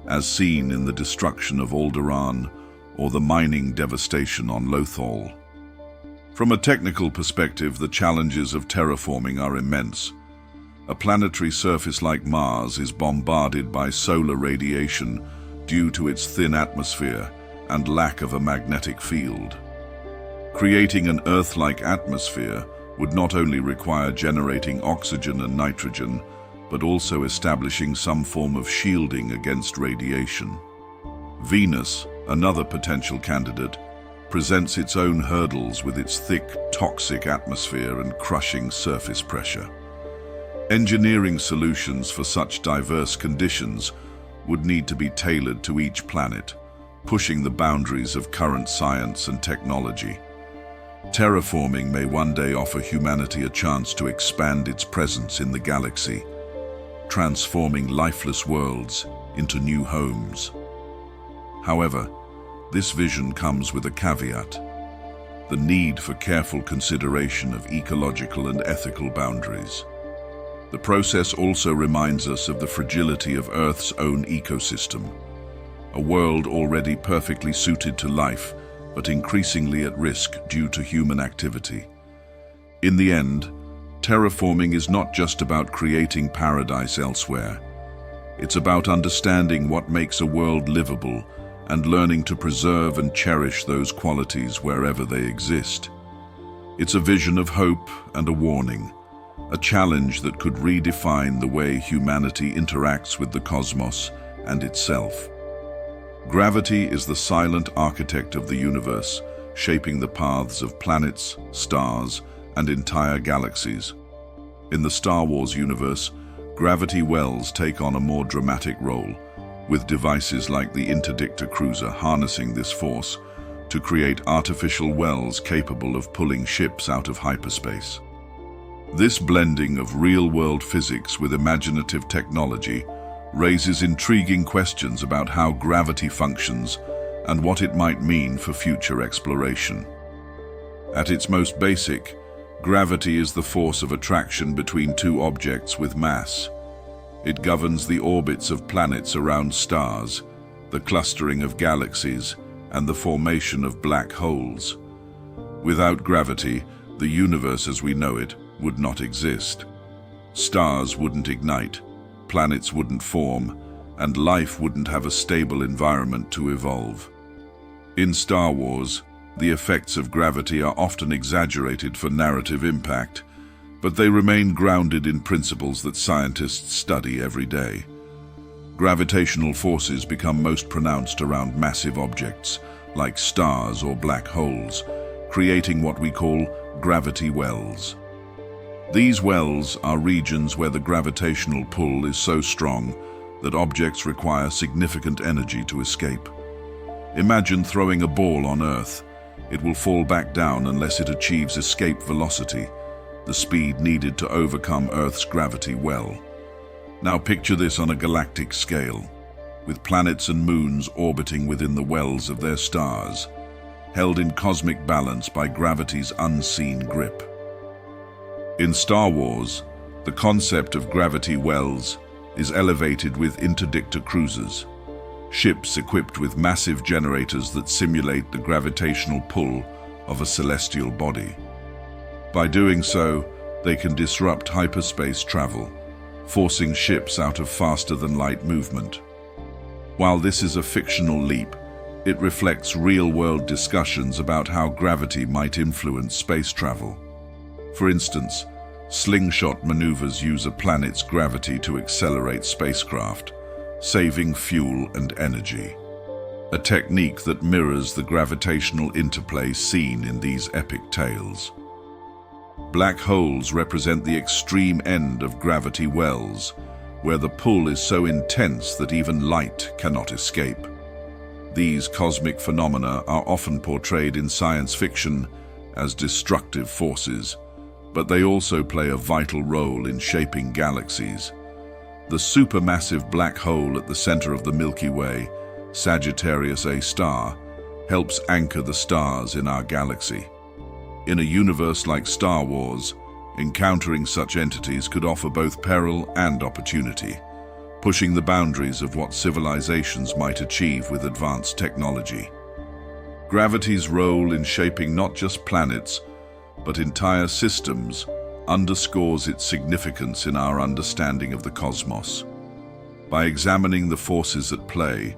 as seen in the destruction of Alderaan or the mining devastation on Lothal. From a technical perspective, the challenges of terraforming are immense. A planetary surface like Mars is bombarded by solar radiation due to its thin atmosphere and lack of a magnetic field. Creating an Earth-like atmosphere would not only require generating oxygen and nitrogen, but also establishing some form of shielding against radiation. Venus, another potential candidate, presents its own hurdles with its thick, toxic atmosphere and crushing surface pressure. Engineering solutions for such diverse conditions would need to be tailored to each planet, pushing the boundaries of current science and technology. Terraforming may one day offer humanity a chance to expand its presence in the galaxy, transforming lifeless worlds into new homes. However, this vision comes with a caveat: the need for careful consideration of ecological and ethical boundaries. The process also reminds us of the fragility of Earth's own ecosystem, a world already perfectly suited to life, but increasingly at risk due to human activity. In the end, terraforming is not just about creating paradise elsewhere. It's about understanding what makes a world livable and learning to preserve and cherish those qualities wherever they exist. It's a vision of hope and a warning, a challenge that could redefine the way humanity interacts with the cosmos and itself. Gravity is the silent architect of the universe, shaping the paths of planets, stars, and entire galaxies. In the Star Wars universe, gravity wells take on a more dramatic role, with devices like the Interdictor cruiser harnessing this force to create artificial wells capable of pulling ships out of hyperspace. This blending of real-world physics with imaginative technology raises intriguing questions about how gravity functions and what it might mean for future exploration. At its most basic, gravity is the force of attraction between two objects with mass. It governs the orbits of planets around stars, the clustering of galaxies, and the formation of black holes. Without gravity, the universe as we know it would not exist. Stars wouldn't ignite, planets wouldn't form, and life wouldn't have a stable environment to evolve. In Star Wars, the effects of gravity are often exaggerated for narrative impact, but they remain grounded in principles that scientists study every day. Gravitational forces become most pronounced around massive objects, like stars or black holes, creating what we call gravity wells. These wells are regions where the gravitational pull is so strong that objects require significant energy to escape. Imagine throwing a ball on Earth. It will fall back down unless it achieves escape velocity, the speed needed to overcome Earth's gravity well. Now picture this on a galactic scale, with planets and moons orbiting within the wells of their stars, held in cosmic balance by gravity's unseen grip. In Star Wars, the concept of gravity wells is elevated with interdictor cruisers, ships equipped with massive generators that simulate the gravitational pull of a celestial body. By doing so, they can disrupt hyperspace travel, forcing ships out of faster-than-light movement. While this is a fictional leap, it reflects real-world discussions about how gravity might influence space travel. For instance, slingshot maneuvers use a planet's gravity to accelerate spacecraft, saving fuel and energy, a technique that mirrors the gravitational interplay seen in these epic tales. Black holes represent the extreme end of gravity wells, where the pull is so intense that even light cannot escape. These cosmic phenomena are often portrayed in science fiction as destructive forces, but they also play a vital role in shaping galaxies. The supermassive black hole at the center of the Milky Way, Sagittarius A star, helps anchor the stars in our galaxy. In a universe like Star Wars, encountering such entities could offer both peril and opportunity, pushing the boundaries of what civilizations might achieve with advanced technology. Gravity's role in shaping not just planets, but entire systems underscores its significance in our understanding of the cosmos. By examining the forces at play,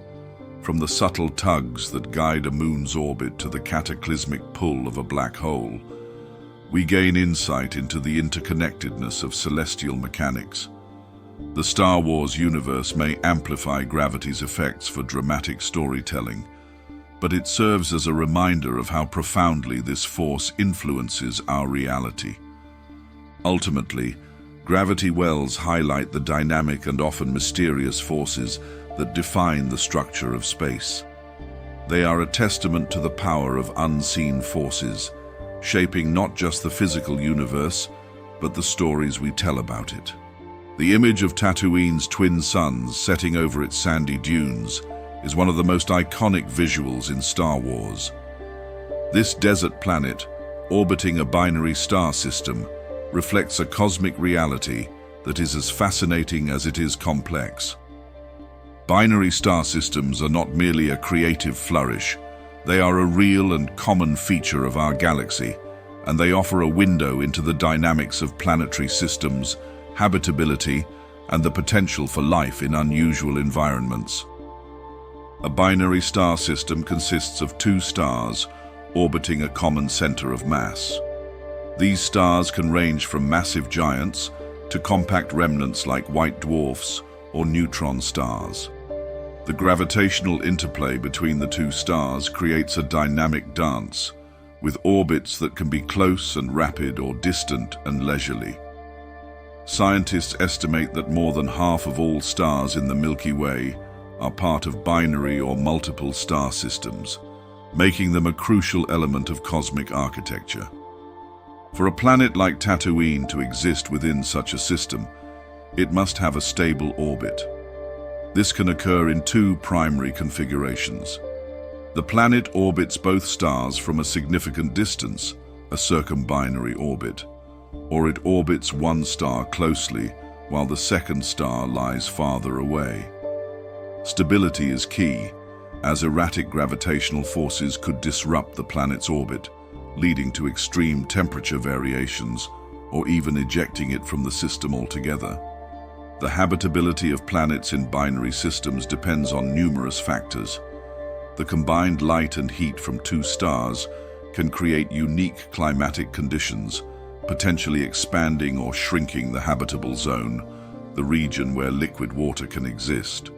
from the subtle tugs that guide a moon's orbit to the cataclysmic pull of a black hole, we gain insight into the interconnectedness of celestial mechanics. The Star Wars universe may amplify gravity's effects for dramatic storytelling, but it serves as a reminder of how profoundly this force influences our reality. Ultimately, gravity wells highlight the dynamic and often mysterious forces that define the structure of space. They are a testament to the power of unseen forces, shaping not just the physical universe, but the stories we tell about it. The image of Tatooine's twin suns setting over its sandy dunes is one of the most iconic visuals in Star Wars. This desert planet, orbiting a binary star system, reflects a cosmic reality that is as fascinating as it is complex. Binary star systems are not merely a creative flourish, they are a real and common feature of our galaxy, and they offer a window into the dynamics of planetary systems, habitability, and the potential for life in unusual environments. A binary star system consists of two stars orbiting a common center of mass. These stars can range from massive giants to compact remnants like white dwarfs or neutron stars. The gravitational interplay between the two stars creates a dynamic dance, with orbits that can be close and rapid or distant and leisurely. Scientists estimate that more than half of all stars in the Milky Way are part of binary or multiple star systems, making them a crucial element of cosmic architecture. For a planet like Tatooine to exist within such a system, it must have a stable orbit. This can occur in two primary configurations. The planet orbits both stars from a significant distance, a circumbinary orbit, or it orbits one star closely while the second star lies farther away. Stability is key, as erratic gravitational forces could disrupt the planet's orbit, leading to extreme temperature variations or even ejecting it from the system altogether. The habitability of planets in binary systems depends on numerous factors. The combined light and heat from two stars can create unique climatic conditions, potentially expanding or shrinking the habitable zone, the region where liquid water can exist.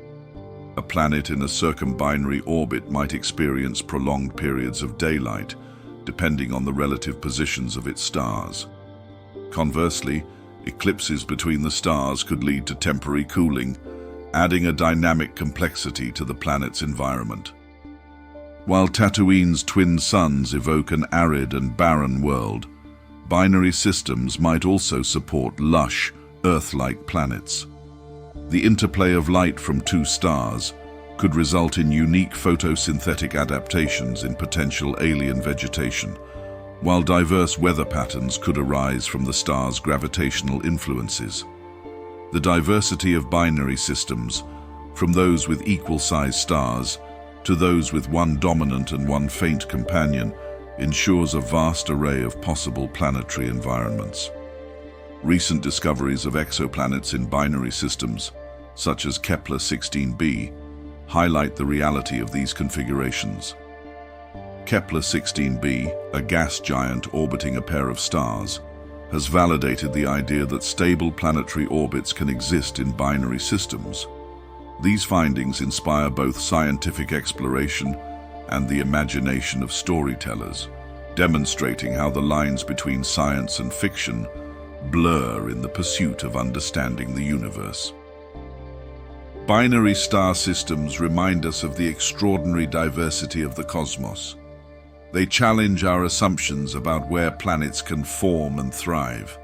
A planet in a circumbinary orbit might experience prolonged periods of daylight, depending on the relative positions of its stars. Conversely, eclipses between the stars could lead to temporary cooling, adding a dynamic complexity to the planet's environment. While Tatooine's twin suns evoke an arid and barren world, binary systems might also support lush, Earth-like planets. The interplay of light from two stars could result in unique photosynthetic adaptations in potential alien vegetation, while diverse weather patterns could arise from the star's gravitational influences. The diversity of binary systems, from those with equal-sized stars to those with one dominant and one faint companion, ensures a vast array of possible planetary environments. Recent discoveries of exoplanets in binary systems, such as Kepler-16b, highlight the reality of these configurations. Kepler-16b, a gas giant orbiting a pair of stars, has validated the idea that stable planetary orbits can exist in binary systems. These findings inspire both scientific exploration and the imagination of storytellers, demonstrating how the lines between science and fiction blur in the pursuit of understanding the universe. Binary star systems remind us of the extraordinary diversity of the cosmos. They challenge our assumptions about where planets can form and thrive,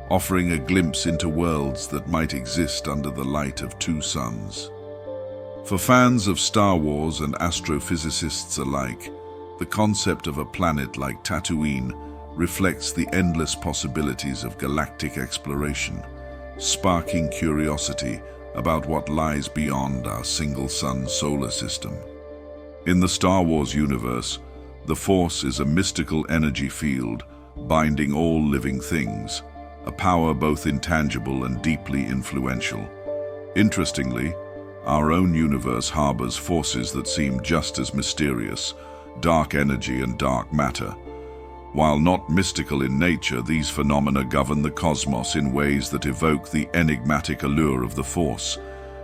offering a glimpse into worlds that might exist under the light of two suns. For fans of Star Wars and astrophysicists alike, the concept of a planet like Tatooine reflects the endless possibilities of galactic exploration, sparking curiosity about what lies beyond our single-sun solar system. In the Star Wars universe, the Force is a mystical energy field binding all living things, a power both intangible and deeply influential. Interestingly, our own universe harbors forces that seem just as mysterious, dark energy and dark matter. While not mystical in nature, these phenomena govern the cosmos in ways that evoke the enigmatic allure of the Force,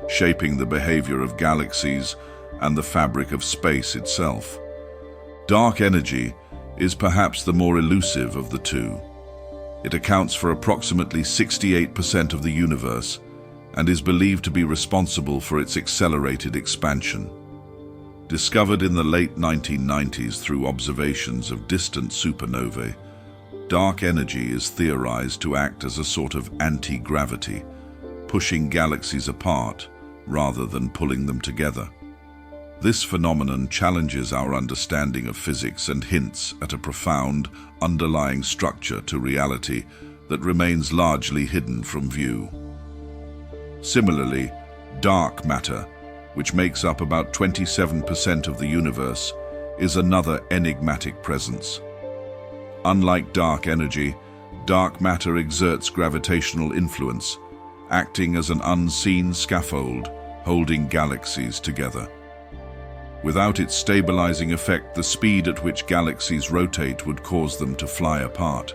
shaping the behavior of galaxies and the fabric of space itself. Dark energy is perhaps the more elusive of the two. It accounts for approximately 68% of the universe, and is believed to be responsible for its accelerated expansion. Discovered in the late 1990s through observations of distant supernovae, dark energy is theorized to act as a sort of anti-gravity, pushing galaxies apart rather than pulling them together. This phenomenon challenges our understanding of physics and hints at a profound, underlying structure to reality that remains largely hidden from view. Similarly, dark matter, which makes up about 27% of the universe, is another enigmatic presence. Unlike dark energy, dark matter exerts gravitational influence, acting as an unseen scaffold holding galaxies together. Without its stabilizing effect, the speed at which galaxies rotate would cause them to fly apart.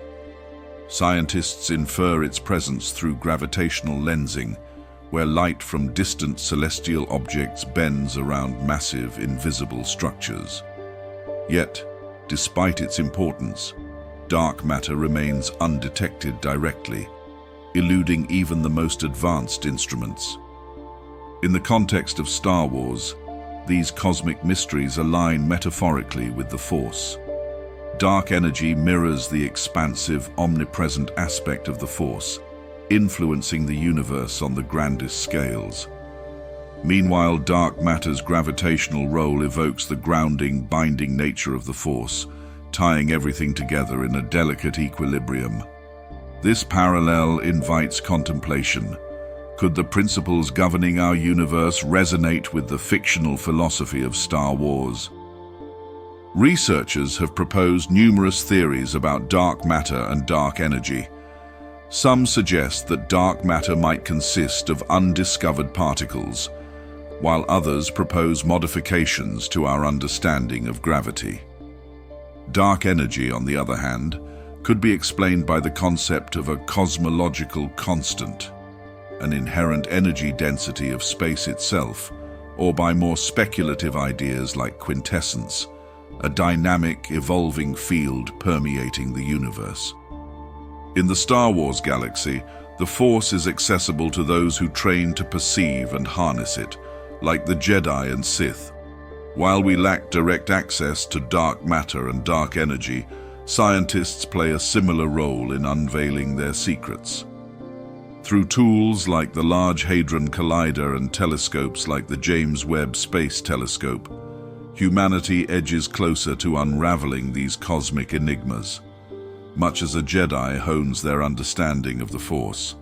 Scientists infer its presence through gravitational lensing, where light from distant celestial objects bends around massive, invisible structures. Yet, despite its importance, dark matter remains undetected directly, eluding even the most advanced instruments. In the context of Star Wars, these cosmic mysteries align metaphorically with the Force. Dark energy mirrors the expansive, omnipresent aspect of the Force, influencing the universe on the grandest scales. Meanwhile, dark matter's gravitational role evokes the grounding, binding nature of the Force, tying everything together in a delicate equilibrium. This parallel invites contemplation. Could the principles governing our universe resonate with the fictional philosophy of Star Wars? Researchers have proposed numerous theories about dark matter and dark energy. Some suggest that dark matter might consist of undiscovered particles, while others propose modifications to our understanding of gravity. Dark energy, on the other hand, could be explained by the concept of a cosmological constant, an inherent energy density of space itself, or by more speculative ideas like quintessence, a dynamic, evolving field permeating the universe. In the Star Wars galaxy, the Force is accessible to those who train to perceive and harness it, like the Jedi and Sith. While we lack direct access to dark matter and dark energy, scientists play a similar role in unveiling their secrets. Through tools like the Large Hadron Collider and telescopes like the James Webb Space Telescope, humanity edges closer to unraveling these cosmic enigmas. Much as a Jedi hones their understanding of the Force,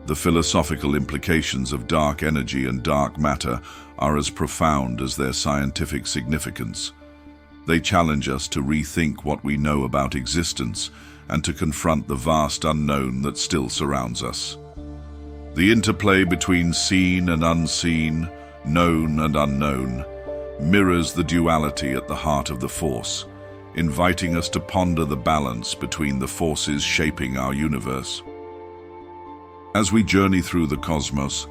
the philosophical implications of dark energy and dark matter are as profound as their scientific significance. They challenge us to rethink what we know about existence and to confront the vast unknown that still surrounds us. The interplay between seen and unseen, known and unknown, mirrors the duality at the heart of the Force, inviting us to ponder the balance between the forces shaping our universe. As we journey through the cosmos,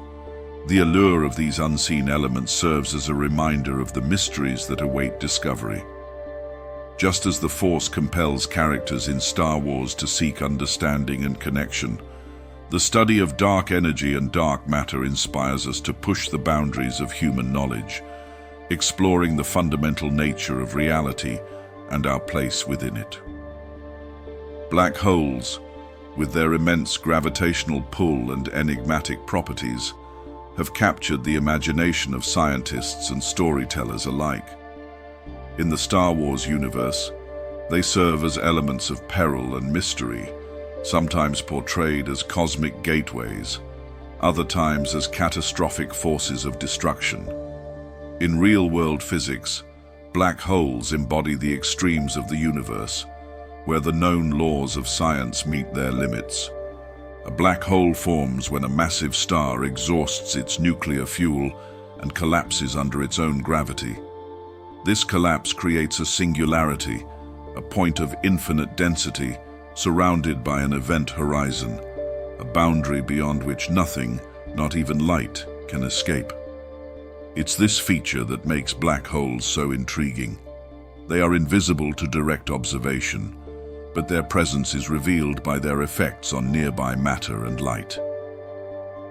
the allure of these unseen elements serves as a reminder of the mysteries that await discovery. Just as the Force compels characters in Star Wars to seek understanding and connection, the study of dark energy and dark matter inspires us to push the boundaries of human knowledge, exploring the fundamental nature of reality and our place within it. Black holes, with their immense gravitational pull and enigmatic properties, have captured the imagination of scientists and storytellers alike. In the Star Wars universe, they serve as elements of peril and mystery, sometimes portrayed as cosmic gateways, other times as catastrophic forces of destruction. In real-world physics, black holes embody the extremes of the universe, where the known laws of science meet their limits. A black hole forms when a massive star exhausts its nuclear fuel and collapses under its own gravity. This collapse creates a singularity, a point of infinite density, surrounded by an event horizon, a boundary beyond which nothing, not even light, can escape. It's this feature that makes black holes so intriguing. They are invisible to direct observation, but their presence is revealed by their effects on nearby matter and light.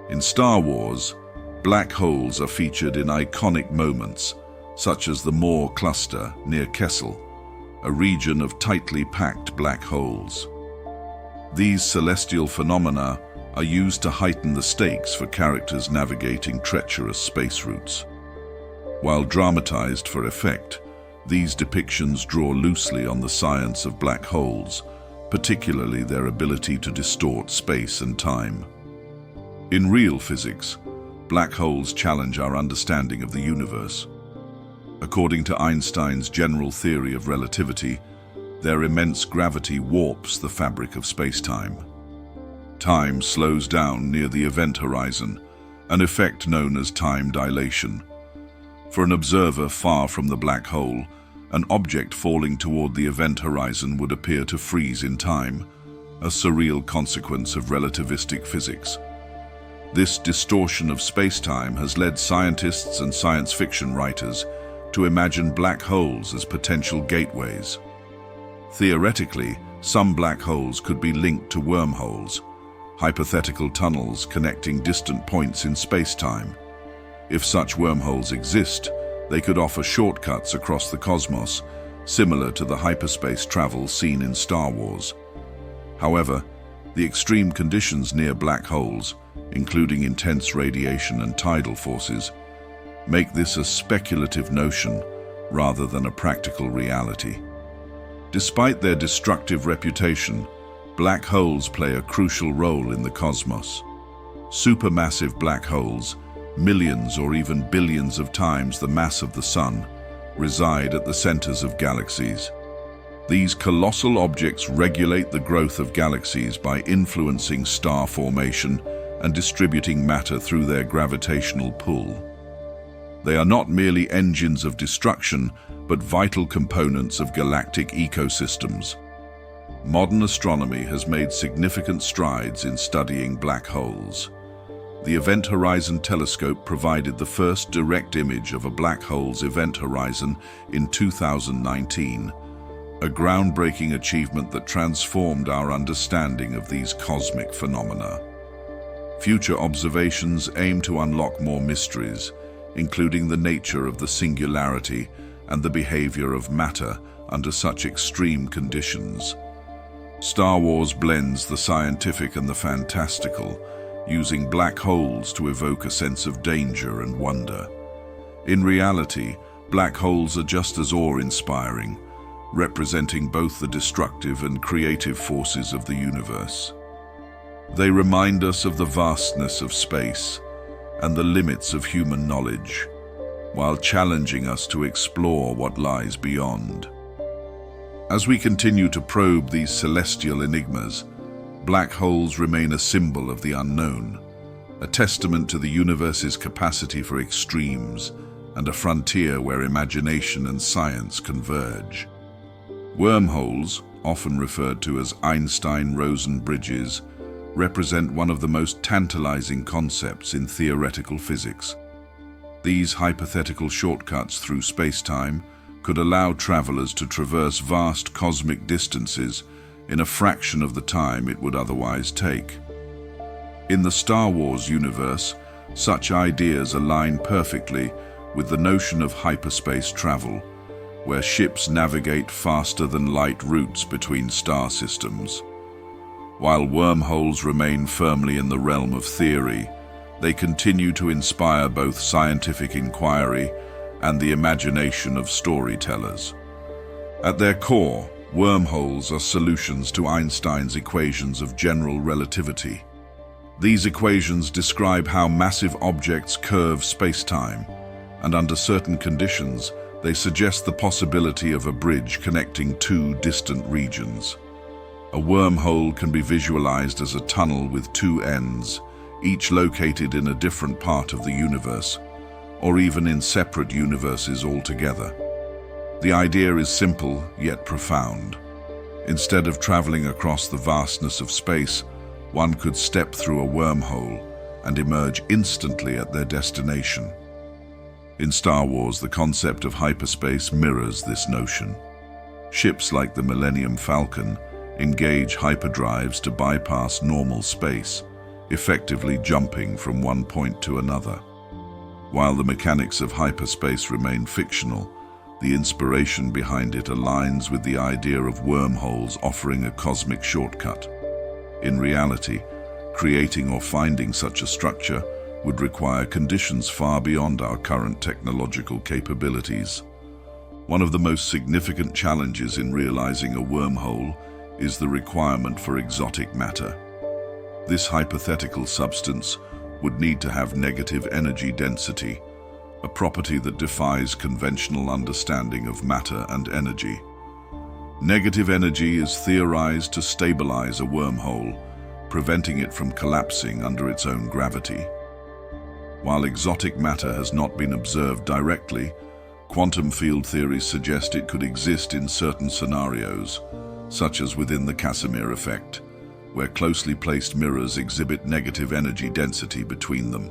In Star Wars, black holes are featured in iconic moments, such as the Moore cluster near Kessel, a region of tightly packed black holes. These celestial phenomena are used to heighten the stakes for characters navigating treacherous space routes. While dramatized for effect, these depictions draw loosely on the science of black holes, particularly their ability to distort space and time. In real physics, black holes challenge our understanding of the universe. According to Einstein's general theory of relativity, their immense gravity warps the fabric of space-time. Time slows down near the event horizon, an effect known as time dilation. For an observer far from the black hole, an object falling toward the event horizon would appear to freeze in time, a surreal consequence of relativistic physics. This distortion of space-time has led scientists and science fiction writers to imagine black holes as potential gateways. Theoretically, some black holes could be linked to wormholes, hypothetical tunnels connecting distant points in space-time. If such wormholes exist, they could offer shortcuts across the cosmos, similar to the hyperspace travel seen in Star Wars. However, the extreme conditions near black holes, including intense radiation and tidal forces, make this a speculative notion rather than a practical reality. Despite their destructive reputation, black holes play a crucial role in the cosmos. Supermassive black holes, millions or even billions of times the mass of the Sun, reside at the centers of galaxies. These colossal objects regulate the growth of galaxies by influencing star formation and distributing matter through their gravitational pull. They are not merely engines of destruction, but vital components of galactic ecosystems. Modern astronomy has made significant strides in studying black holes. The Event Horizon Telescope provided the first direct image of a black hole's event horizon in 2019, a groundbreaking achievement that transformed our understanding of these cosmic phenomena. Future observations aim to unlock more mysteries, including the nature of the singularity and the behavior of matter under such extreme conditions. Star Wars blends the scientific and the fantastical, using black holes to evoke a sense of danger and wonder. In reality, black holes are just as awe-inspiring, representing both the destructive and creative forces of the universe. They remind us of the vastness of space and the limits of human knowledge, while challenging us to explore what lies beyond. As we continue to probe these celestial enigmas, black holes remain a symbol of the unknown, a testament to the universe's capacity for extremes and a frontier where imagination and science converge. Wormholes, often referred to as Einstein-Rosen bridges, represent one of the most tantalizing concepts in theoretical physics. These hypothetical shortcuts through space-time could allow travelers to traverse vast cosmic distances in a fraction of the time it would otherwise take. In the Star Wars universe, such ideas align perfectly with the notion of hyperspace travel, where ships navigate faster than light routes between star systems. While wormholes remain firmly in the realm of theory, they continue to inspire both scientific inquiry and the imagination of storytellers. At their core, wormholes are solutions to Einstein's equations of general relativity. These equations describe how massive objects curve space-time, and under certain conditions, they suggest the possibility of a bridge connecting two distant regions. A wormhole can be visualized as a tunnel with two ends, each located in a different part of the universe, or even in separate universes altogether. The idea is simple yet profound. Instead of traveling across the vastness of space, one could step through a wormhole and emerge instantly at their destination. In Star Wars, the concept of hyperspace mirrors this notion. Ships like the Millennium Falcon engage hyperdrives to bypass normal space, effectively jumping from one point to another. While the mechanics of hyperspace remain fictional, the inspiration behind it aligns with the idea of wormholes offering a cosmic shortcut. In reality, creating or finding such a structure would require conditions far beyond our current technological capabilities. One of the most significant challenges in realizing a wormhole is the requirement for exotic matter. This hypothetical substance would need to have negative energy density, a property that defies conventional understanding of matter and energy. Negative energy is theorized to stabilize a wormhole, preventing it from collapsing under its own gravity. While exotic matter has not been observed directly, quantum field theories suggest it could exist in certain scenarios, such as within the Casimir effect, where closely placed mirrors exhibit negative energy density between them.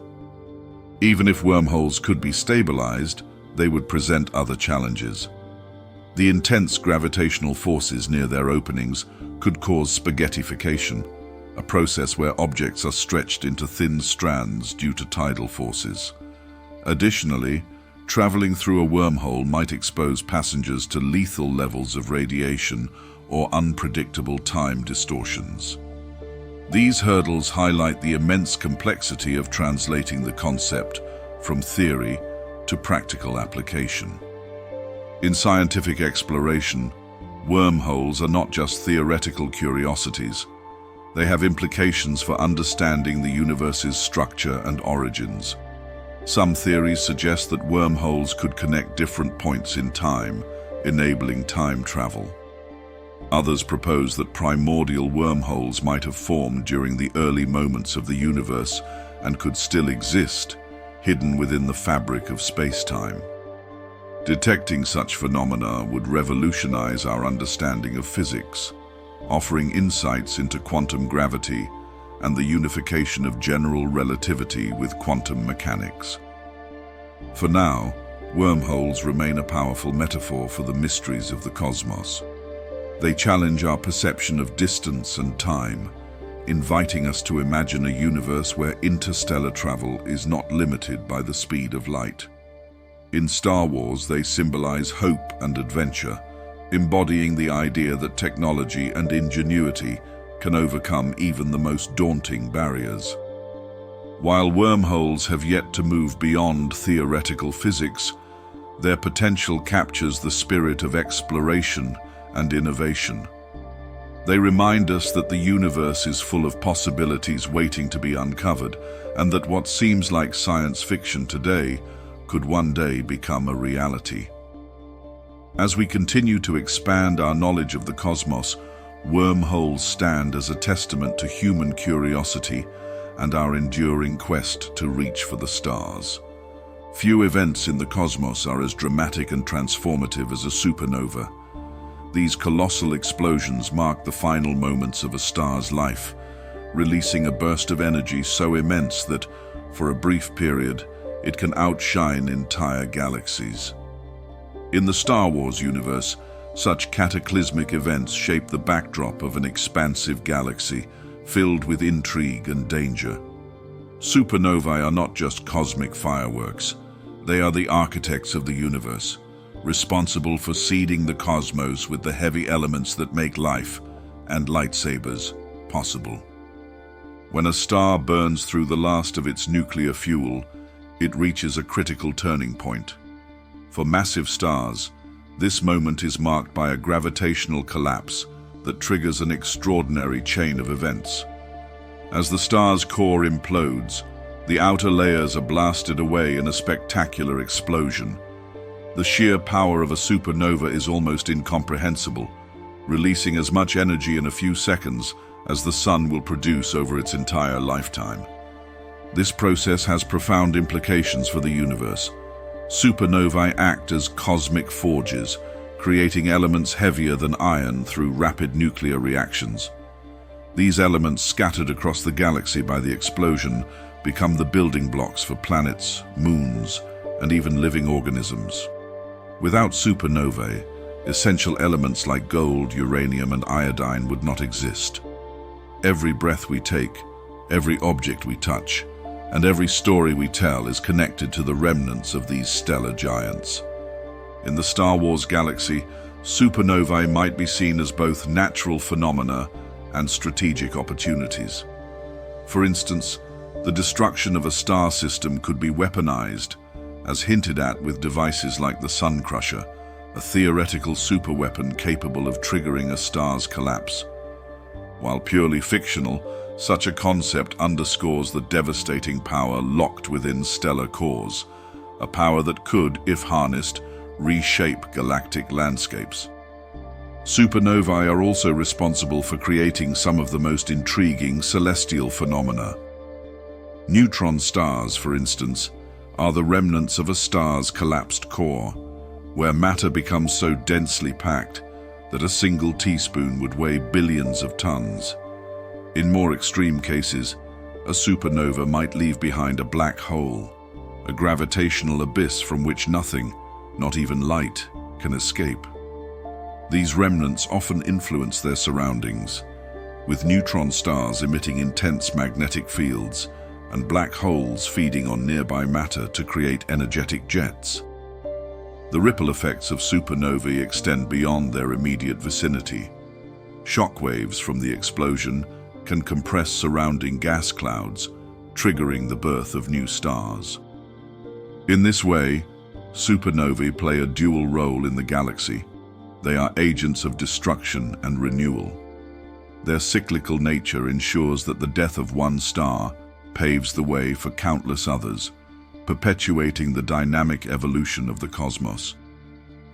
Even if wormholes could be stabilized, they would present other challenges. The intense gravitational forces near their openings could cause spaghettification, a process where objects are stretched into thin strands due to tidal forces. Additionally, traveling through a wormhole might expose passengers to lethal levels of radiation or unpredictable time distortions. These hurdles highlight the immense complexity of translating the concept from theory to practical application. In scientific exploration, wormholes are not just theoretical curiosities. They have implications for understanding the universe's structure and origins. Some theories suggest that wormholes could connect different points in time, enabling time travel. Others propose that primordial wormholes might have formed during the early moments of the universe and could still exist, hidden within the fabric of space-time. Detecting such phenomena would revolutionize our understanding of physics, offering insights into quantum gravity and the unification of general relativity with quantum mechanics. For now, wormholes remain a powerful metaphor for the mysteries of the cosmos. They challenge our perception of distance and time, inviting us to imagine a universe where interstellar travel is not limited by the speed of light. In Star Wars, they symbolize hope and adventure, embodying the idea that technology and ingenuity can overcome even the most daunting barriers. While wormholes have yet to move beyond theoretical physics, their potential captures the spirit of exploration and innovation. They remind us that the universe is full of possibilities waiting to be uncovered, and that what seems like science fiction today could one day become a reality. As we continue to expand our knowledge of the cosmos, wormholes stand as a testament to human curiosity and our enduring quest to reach for the stars. Few events in the cosmos are as dramatic and transformative as a supernova. These colossal explosions mark the final moments of a star's life, releasing a burst of energy so immense that, for a brief period, it can outshine entire galaxies. In the Star Wars universe, such cataclysmic events shape the backdrop of an expansive galaxy filled with intrigue and danger. Supernovae are not just cosmic fireworks. They are the architects of the universe, responsible for seeding the cosmos with the heavy elements that make life and lightsabers possible. When a star burns through the last of its nuclear fuel, it reaches a critical turning point. For massive stars, this moment is marked by a gravitational collapse that triggers an extraordinary chain of events. As the star's core implodes, the outer layers are blasted away in a spectacular explosion. The sheer power of a supernova is almost incomprehensible, releasing as much energy in a few seconds as the sun will produce over its entire lifetime. This process has profound implications for the universe. Supernovae act as cosmic forges, creating elements heavier than iron through rapid nuclear reactions. These elements, scattered across the galaxy by the explosion, become the building blocks for planets, moons, and even living organisms. Without supernovae, essential elements like gold, uranium, and iodine would not exist. Every breath we take, Every object we touch, and every story we tell is connected to the remnants of these stellar giants. In the Star Wars galaxy, supernovae might be seen as both natural phenomena and strategic opportunities. For instance, the destruction of a star system could be weaponized, as hinted at with devices like the Sun Crusher, a theoretical superweapon capable of triggering a star's collapse. While purely fictional, such a concept underscores the devastating power locked within stellar cores, a power that could, if harnessed, reshape galactic landscapes. Supernovae are also responsible for creating some of the most intriguing celestial phenomena. Neutron stars, for instance, are the remnants of a star's collapsed core, where matter becomes so densely packed that a single teaspoon would weigh billions of tons. In more extreme cases, a supernova might leave behind a black hole, a gravitational abyss from which nothing, not even light, can escape. These remnants often influence their surroundings, with neutron stars emitting intense magnetic fields and black holes feeding on nearby matter to create energetic jets. The ripple effects of supernovae extend beyond their immediate vicinity. Shockwaves from the explosion can compress surrounding gas clouds, triggering the birth of new stars. In this way, supernovae play a dual role in the galaxy. They are agents of destruction and renewal. Their cyclical nature ensures that the death of one star paves the way for countless others, perpetuating the dynamic evolution of the cosmos.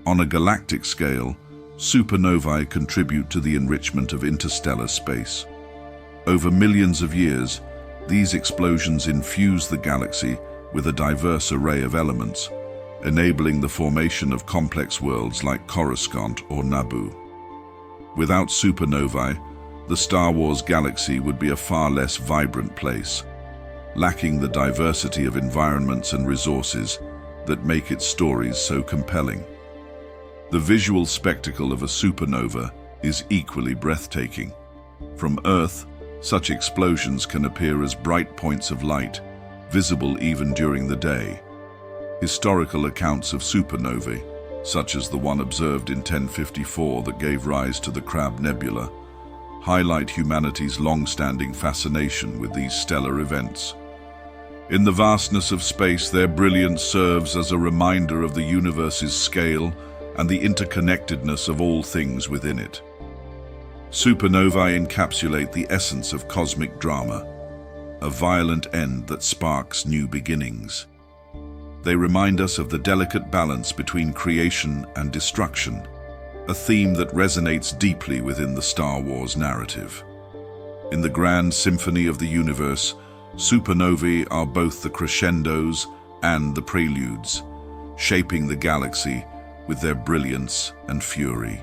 On a galactic scale, supernovae contribute to the enrichment of interstellar space. Over millions of years, these explosions infuse the galaxy with a diverse array of elements, enabling the formation of complex worlds like Coruscant or Naboo. Without supernovae, the Star Wars galaxy would be a far less vibrant place, lacking the diversity of environments and resources that make its stories so compelling. The visual spectacle of a supernova is equally breathtaking. From Earth, such explosions can appear as bright points of light, visible even during the day. Historical accounts of supernovae, such as the one observed in 1054 that gave rise to the Crab Nebula, highlight humanity's long-standing fascination with these stellar events. In the vastness of space, their brilliance serves as a reminder of the universe's scale and the interconnectedness of all things within it. Supernovae encapsulate the essence of cosmic drama, a violent end that sparks new beginnings. They remind us of the delicate balance between creation and destruction, a theme that resonates deeply within the Star Wars narrative. In the grand symphony of the universe, supernovae are both the crescendos and the preludes, shaping the galaxy with their brilliance and fury.